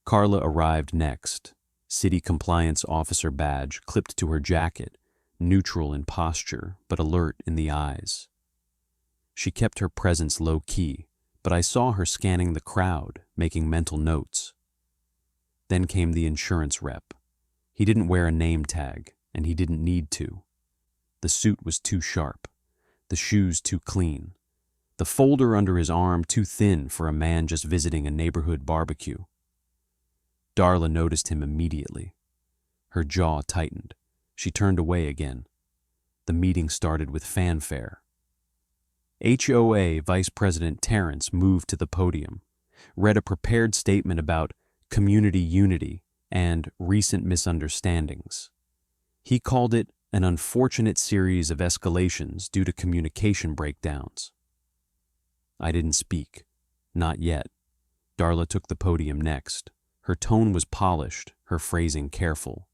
Carla arrived next, city compliance officer badge clipped to her jacket, neutral in posture but alert in the eyes. She kept her presence low-key, but I saw her scanning the crowd, making mental notes. Then came the insurance rep. He didn't wear a name tag, and he didn't need to. The suit was too sharp, the shoes too clean, the folder under his arm too thin for a man just visiting a neighborhood barbecue. Darla noticed him immediately. Her jaw tightened. She turned away again. The meeting started with fanfare. HOA Vice President Terrence moved to the podium, read a prepared statement about community unity and recent misunderstandings. He called it an unfortunate series of escalations due to communication breakdowns. I didn't speak. Not yet. Darla took the podium next. Her tone was polished, her phrasing careful.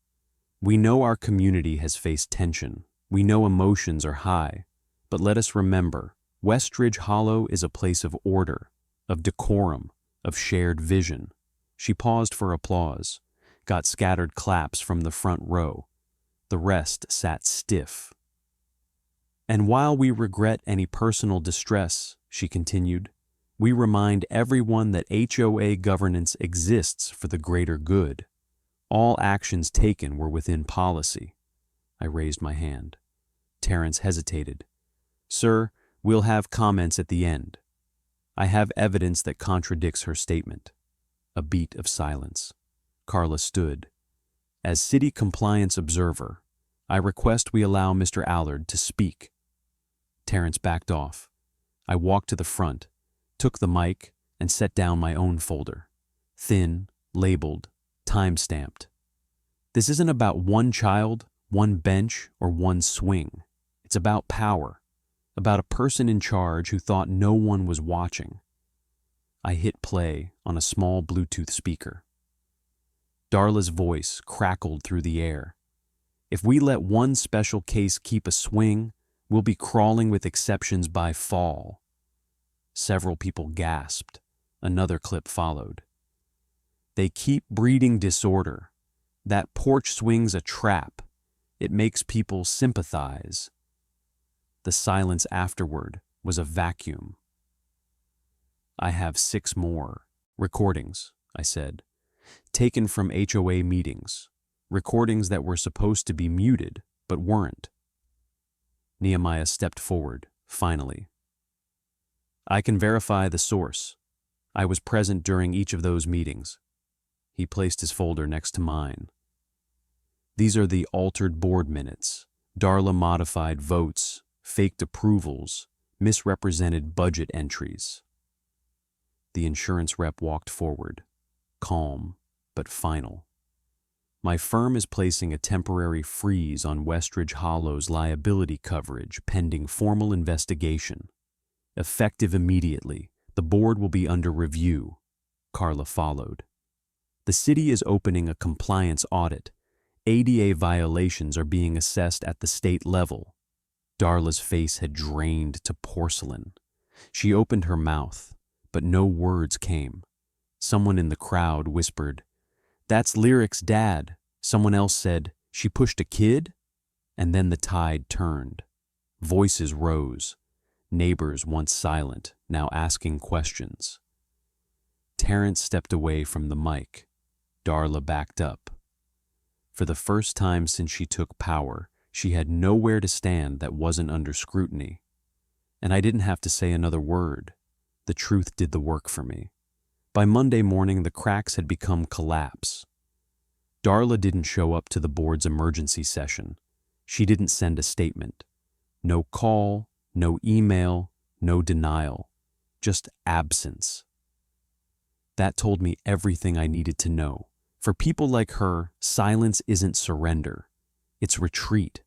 We know our community has faced tension. We know emotions are high. But let us remember, Westridge Hollow is a place of order, of decorum, of shared vision. She paused for applause, got scattered claps from the front row. The rest sat stiff. And while we regret any personal distress, she continued, we remind everyone that HOA governance exists for the greater good. All actions taken were within policy. I raised my hand. Terrence hesitated. Sir, we'll have comments at the end. I have evidence that contradicts her statement. A beat of silence. Carla stood. As city compliance observer, I request we allow Mr. Allard to speak. Terrence backed off. I walked to the front, took the mic, and set down my own folder. Thin, labeled, time-stamped. This isn't about one child, one bench, or one swing. It's about power, about a person in charge who thought no one was watching. I hit play on a small Bluetooth speaker. Darla's voice crackled through the air. If we let one special case keep a swing, we'll be crawling with exceptions by fall. Several people gasped. Another clip followed. They keep breeding disorder. That porch swing's a trap. It makes people sympathize. The silence afterward was a vacuum. I have 6 more recordings, I said, taken from HOA meetings, recordings that were supposed to be muted but weren't. Nehemiah stepped forward, finally. I can verify the source. I was present during each of those meetings. He placed his folder next to mine. These are the altered board minutes, Darla modified votes, faked approvals, misrepresented budget entries. The insurance rep walked forward, calm but final. My firm is placing a temporary freeze on Westridge Hollow's liability coverage pending formal investigation. Effective immediately, the board will be under review. Carla followed. The city is opening a compliance audit. ADA violations are being assessed at the state level. Darla's face had drained to porcelain. She opened her mouth, but no words came. Someone in the crowd whispered, "That's Lyric's dad." Someone else said, "She pushed a kid?" And then the tide turned. Voices rose. Neighbors once silent, now asking questions. Terrence stepped away from the mic. Darla backed up. For the first time since she took power, she had nowhere to stand that wasn't under scrutiny. And I didn't have to say another word. The truth did the work for me. By Monday morning, the cracks had become collapse. Darla didn't show up to the board's emergency session. She didn't send a statement. No call, no email, no denial. Just absence. That told me everything I needed to know. For people like her, silence isn't surrender. It's retreat.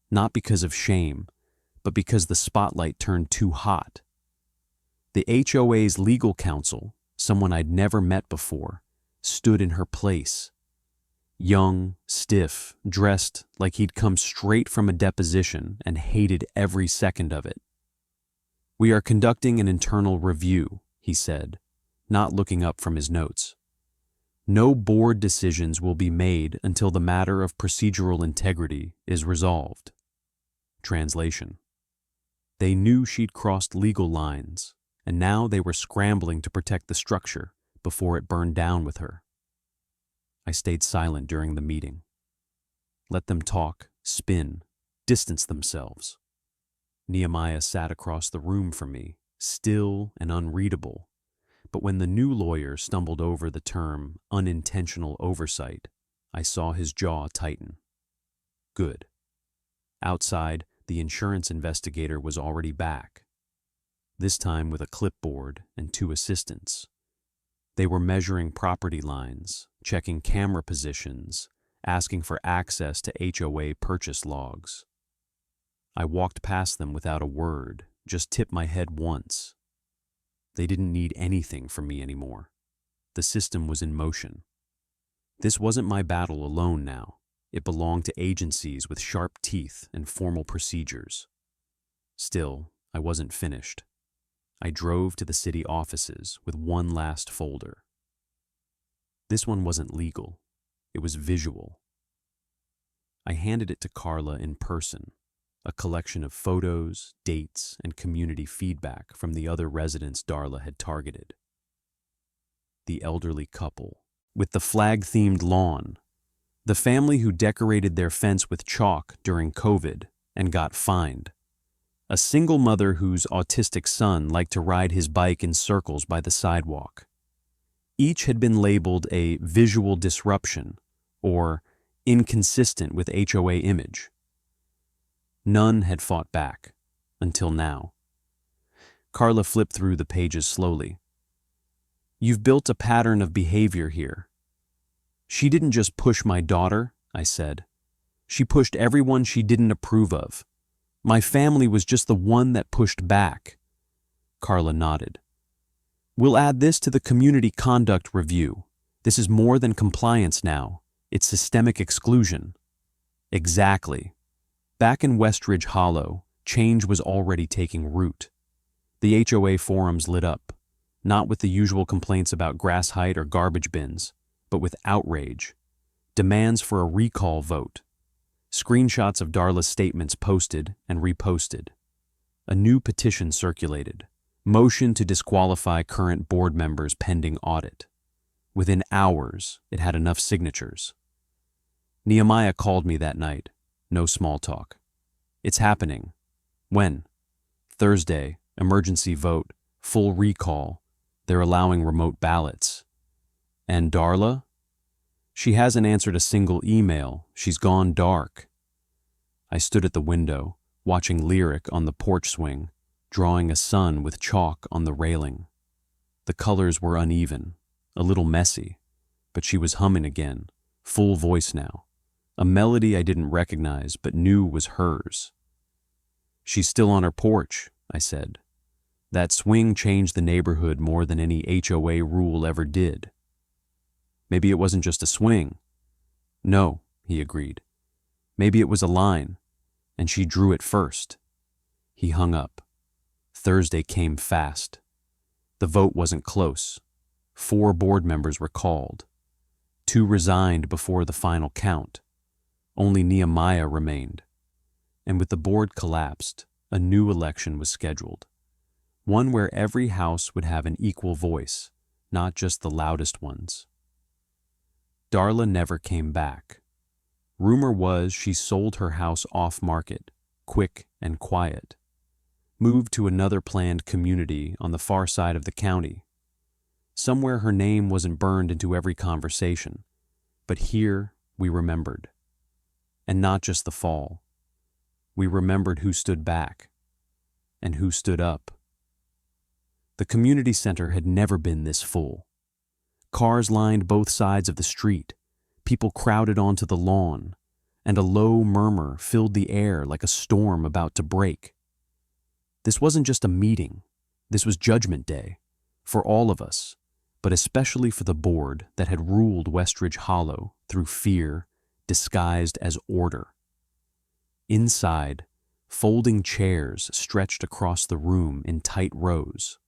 Not because of shame, but because the spotlight turned too hot. The HOA's legal counsel, someone I'd never met before, stood in her place. Young, stiff, dressed like he'd come straight from a deposition and hated every second of it. "We are conducting an internal review," he said, not looking up from his notes. "No board decisions will be made until the matter of procedural integrity is resolved." Translation: They knew she'd crossed legal lines, and now they were scrambling to protect the structure before it burned down with her. I stayed silent during the meeting. Let them talk, spin, distance themselves. Nehemiah sat across the room from me, still and unreadable. But when the new lawyer stumbled over the term unintentional oversight, I saw his jaw tighten. Good. Outside, the insurance investigator was already back, this time with a clipboard and 2 assistants. They were measuring property lines, checking camera positions, asking for access to HOA purchase logs. I walked past them without a word, just tipped my head once. They didn't need anything from me anymore. The system was in motion. This wasn't my battle alone now. It belonged to agencies with sharp teeth and formal procedures. Still, I wasn't finished. I drove to the city offices with one last folder. This one wasn't legal. It was visual. I handed it to Carla in person, a collection of photos, dates, and community feedback from the other residents Darla had targeted. The elderly couple, with the flag-themed lawn, the family who decorated their fence with chalk during COVID and got fined, a single mother whose autistic son liked to ride his bike in circles by the sidewalk. Each had been labeled a visual disruption or inconsistent with HOA image. None had fought back, until now. Carla flipped through the pages slowly. "You've built a pattern of behavior here." "She didn't just push my daughter," I said. "She pushed everyone she didn't approve of. My family was just the one that pushed back." Carla nodded. "We'll add this to the community conduct review. This is more than compliance now. It's systemic exclusion." Exactly. Back in Westridge Hollow, change was already taking root. The HOA forums lit up, not with the usual complaints about grass height or garbage bins, but with outrage, demands for a recall vote, screenshots of Darla's statements posted and reposted. A new petition circulated, motion to disqualify current board members pending audit. Within hours, it had enough signatures. Nehemiah called me that night. No small talk. "It's happening." "When?" "Thursday, emergency vote, full recall. They're allowing remote ballots." "And Darla?" "She hasn't answered a single email. She's gone dark." I stood at the window, watching Lyric on the porch swing, drawing a sun with chalk on the railing. The colors were uneven, a little messy, but she was humming again, full voice now. A melody I didn't recognize but knew was hers. "She's still on her porch," I said. "That swing changed the neighborhood more than any HOA rule ever did." "Maybe it wasn't just a swing." "No," he agreed. "Maybe it was a line, and she drew it first." He hung up. Thursday came fast. The vote wasn't close. 4 board members were called. 2 resigned before the final count. Only Nehemiah remained. And with the board collapsed, a new election was scheduled. One where every house would have an equal voice, not just the loudest ones. Darla never came back. Rumor was she sold her house off-market, quick and quiet, moved to another planned community on the far side of the county. Somewhere her name wasn't burned into every conversation, but here we remembered. And not just the fall. We remembered who stood back and who stood up. The community center had never been this full. Cars lined both sides of the street, people crowded onto the lawn, and a low murmur filled the air like a storm about to break. This wasn't just a meeting, this was Judgment Day, for all of us, but especially for the board that had ruled Westridge Hollow through fear disguised as order. Inside, folding chairs stretched across the room in tight rows.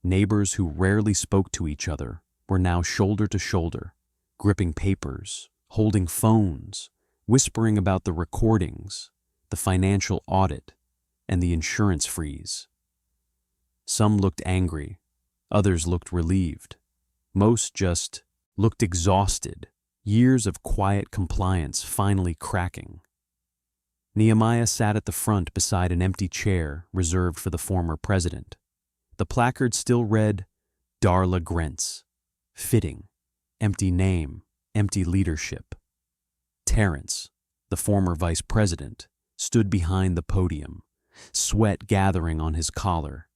Neighbors who rarely spoke to each other were now shoulder to shoulder, gripping papers, holding phones, whispering about the recordings, the financial audit, and the insurance freeze. Some looked angry, others looked relieved. Most just looked exhausted, years of quiet compliance finally cracking. Nehemiah sat at the front beside an empty chair reserved for the former president. The placard still read, Darla Grentz. Fitting. Empty name, empty leadership. Terrence, the former vice president, stood behind the podium, sweat gathering on his collar.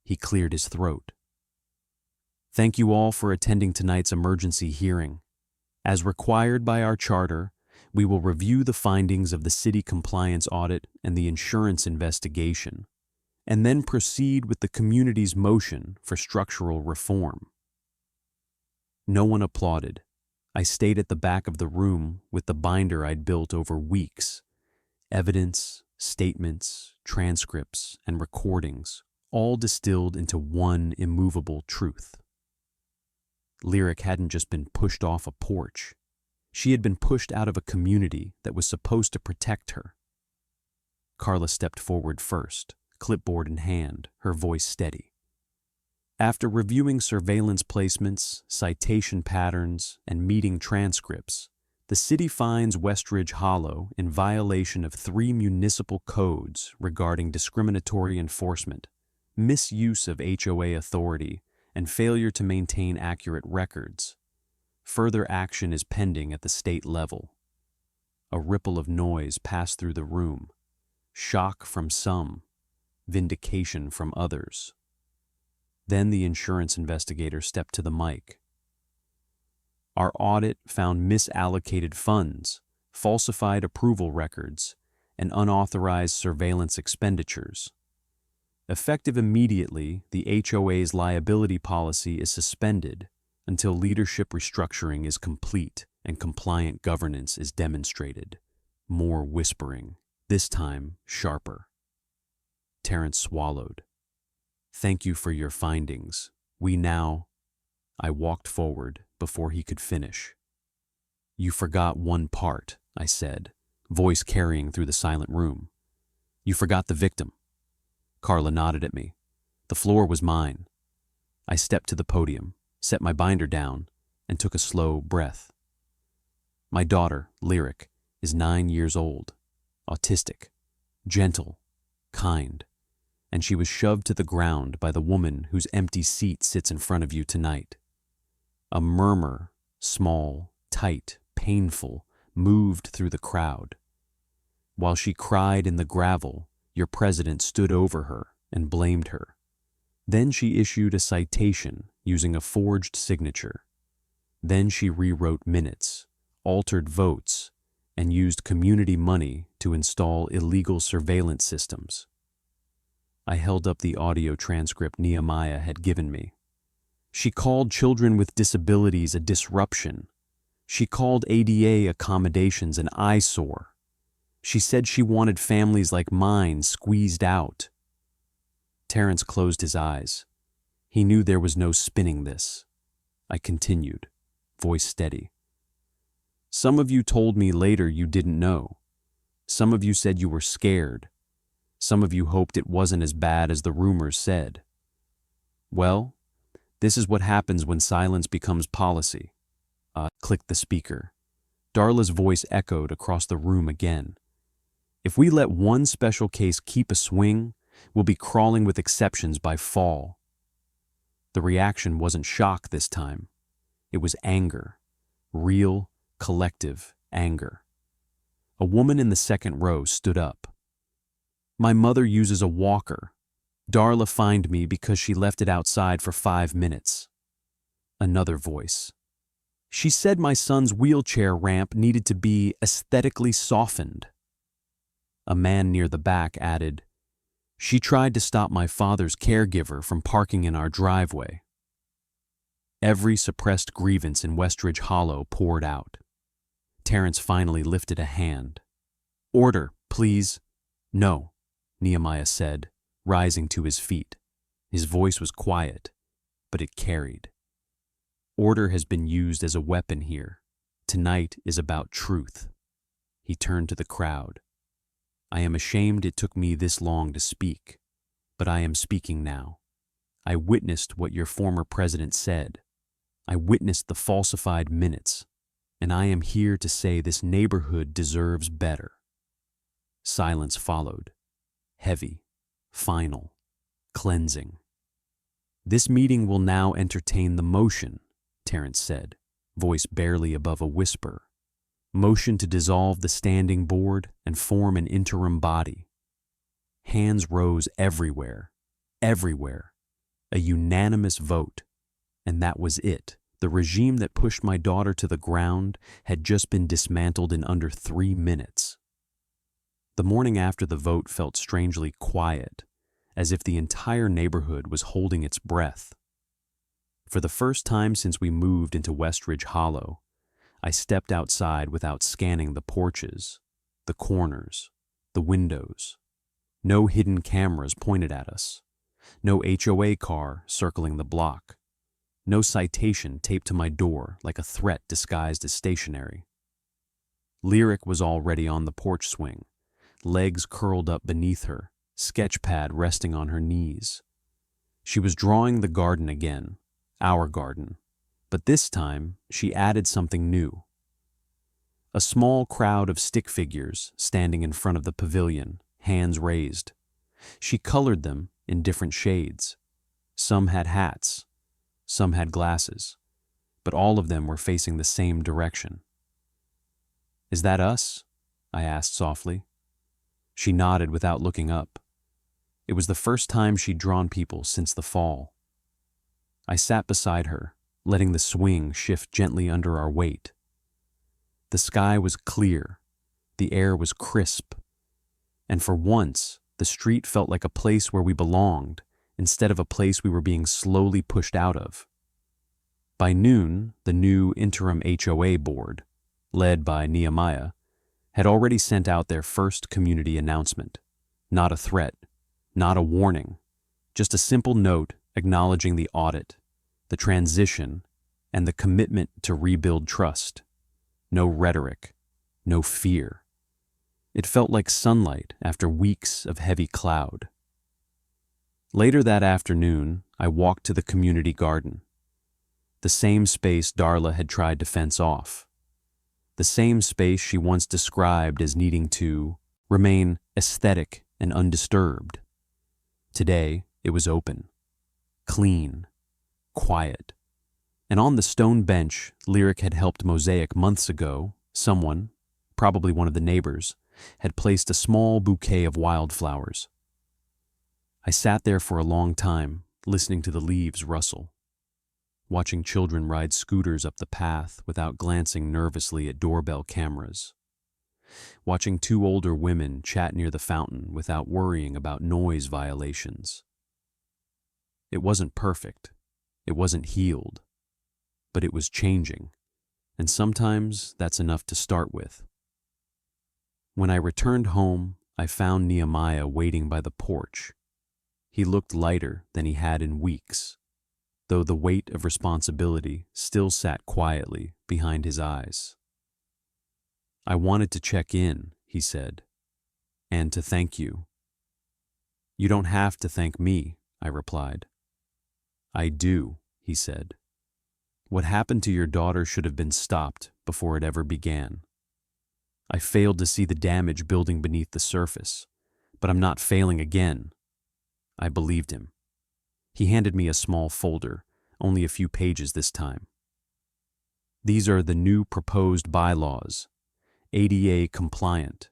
He cleared his throat. Thank you all for attending tonight's emergency hearing. As required by our charter, we will review the findings of the city compliance audit and the insurance investigation, and then proceed with the community's motion for structural reform. No one applauded. I stayed at the back of the room with the binder I'd built over weeks. Evidence, statements, transcripts, and recordings, all distilled into one immovable truth. Lyric hadn't just been pushed off a porch. She had been pushed out of a community that was supposed to protect her. Carla stepped forward first, clipboard in hand, her voice steady. After reviewing surveillance placements, citation patterns, and meeting transcripts, the city finds Westridge Hollow in violation of 3 municipal codes regarding discriminatory enforcement, misuse of HOA authority, and failure to maintain accurate records. Further action is pending at the state level. A ripple of noise passed through the room. Shock from some, vindication from others. Then the insurance investigator stepped to the mic. Our audit found misallocated funds, falsified approval records, and unauthorized surveillance expenditures. Effective immediately, the HOA's liability policy is suspended until leadership restructuring is complete and compliant governance is demonstrated. More whispering, this time sharper. Terrence swallowed. Thank you for your findings. I walked forward before he could finish. You forgot one part, I said, voice carrying through the silent room. You forgot the victim. Carla nodded at me. The floor was mine. I stepped to the podium, set my binder down, and took a slow breath. My daughter, Lyric, is 9 years old, autistic, gentle, kind, and she was shoved to the ground by the woman whose empty seat sits in front of you tonight. A murmur, small, tight, painful, moved through the crowd. While she cried in the gravel, your president stood over her and blamed her. Then she issued a citation using a forged signature. Then she rewrote minutes, altered votes, and used community money to install illegal surveillance systems. I held up the audio transcript Nehemiah had given me. She called children with disabilities a disruption. She called ADA accommodations an eyesore. She said she wanted families like mine squeezed out. Terrence closed his eyes. He knew there was no spinning this. I continued, voice steady. Some of you told me later you didn't know. Some of you said you were scared. Some of you hoped it wasn't as bad as the rumors said. Well, this is what happens when silence becomes policy. Clicked the speaker. Darla's voice echoed across the room again. If we let one special case keep a swing, we'll be crawling with exceptions by fall. The reaction wasn't shock this time. It was anger. Real, collective anger. A woman in the second row stood up. My mother uses a walker. Darla fined me because she left it outside for 5 minutes. Another voice. She said my son's wheelchair ramp needed to be aesthetically softened. A man near the back added, she tried to stop my father's caregiver from parking in our driveway. Every suppressed grievance in Westridge Hollow poured out. Terrence finally lifted a hand. Order, please. No, Nehemiah said, rising to his feet. His voice was quiet, but it carried. Order has been used as a weapon here. Tonight is about truth. He turned to the crowd. I am ashamed it took me this long to speak, but I am speaking now. I witnessed what your former president said. I witnessed the falsified minutes, and I am here to say this neighborhood deserves better. Silence followed. Heavy, final, cleansing. This meeting will now entertain the motion, Terrence said, voice barely above a whisper. Motion to dissolve the standing board and form an interim body. Hands rose everywhere, everywhere. A unanimous vote. And that was it. The regime that pushed my daughter to the ground had just been dismantled in under 3 minutes. The morning after the vote felt strangely quiet, as if the entire neighborhood was holding its breath. For the first time since we moved into Westridge Hollow, I stepped outside without scanning the porches, the corners, the windows. No hidden cameras pointed at us. No HOA car circling the block. No citation taped to my door like a threat disguised as stationery. Lyric was already on the porch swing, legs curled up beneath her, sketch pad resting on her knees. She was drawing the garden again, our garden, but this time she added something new. A small crowd of stick figures standing in front of the pavilion, hands raised. She colored them in different shades. Some had hats, some had glasses, but all of them were facing the same direction. Is that us? I asked softly. She nodded without looking up. It was the first time she'd drawn people since the fall. I sat beside her, letting the swing shift gently under our weight. The sky was clear, the air was crisp, and for once, the street felt like a place where we belonged, instead of a place we were being slowly pushed out of. By noon, the new interim HOA board, led by Nehemiah, had already sent out their first community announcement. Not a threat, not a warning, just a simple note acknowledging the audit, the transition, and the commitment to rebuild trust. No rhetoric, no fear. It felt like sunlight after weeks of heavy cloud. Later that afternoon, I walked to the community garden. The same space Darla had tried to fence off. The same space she once described as needing to remain aesthetic and undisturbed. Today, it was open, clean, quiet. And on the stone bench Lyric had helped mosaic months ago, someone, probably one of the neighbors, had placed a small bouquet of wildflowers. I sat there for a long time, listening to the leaves rustle, watching children ride scooters up the path without glancing nervously at doorbell cameras, watching 2 older women chat near the fountain without worrying about noise violations. It wasn't perfect, it wasn't healed, but it was changing, and sometimes that's enough to start with. When I returned home, I found Nehemiah waiting by the porch. He looked lighter than he had in weeks, though the weight of responsibility still sat quietly behind his eyes. I wanted to check in, he said, and to thank you. You don't have to thank me, I replied. I do, he said. What happened to your daughter should have been stopped before it ever began. I failed to see the damage building beneath the surface, but I'm not failing again. I believed him. He handed me a small folder, only a few pages this time. These are the new proposed bylaws, ADA compliant,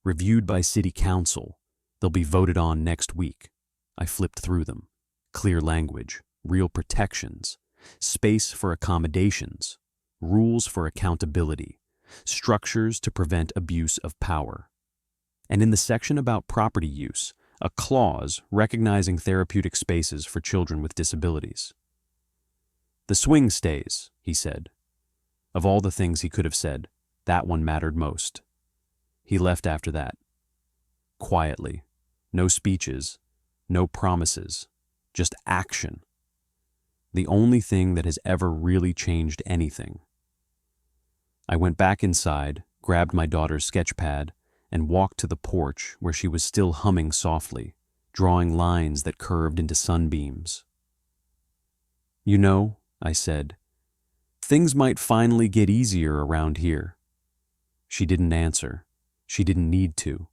reviewed by City Council. They'll be voted on next week. I flipped through them. Clear language, real protections, space for accommodations, rules for accountability, structures to prevent abuse of power. And in the section about property use, a clause recognizing therapeutic spaces for children with disabilities. The swing stays, he said. Of all the things he could have said, that one mattered most. He left after that. Quietly. No speeches, no promises, just action. The only thing that has ever really changed anything. I went back inside, grabbed my daughter's sketch pad, and walked to the porch where she was still humming softly, drawing lines that curved into sunbeams. "You know," I said, "things might finally get easier around here." She didn't answer. She didn't need to.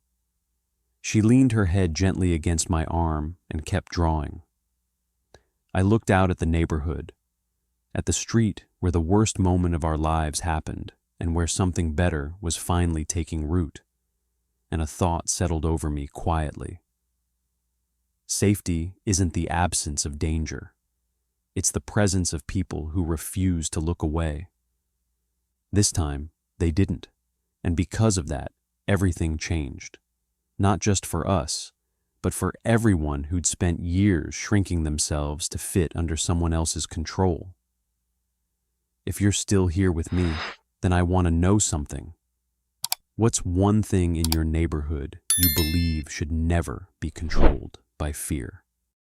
She leaned her head gently against my arm and kept drawing. I looked out at the neighborhood, at the street where the worst moment of our lives happened and where something better was finally taking root, and a thought settled over me quietly. Safety isn't the absence of danger. It's the presence of people who refuse to look away. This time, they didn't, and because of that, everything changed. Not just for us, but for everyone who'd spent years shrinking themselves to fit under someone else's control. If you're still here with me, then I want to know something. What's one thing in your neighborhood you believe should never be controlled by fear?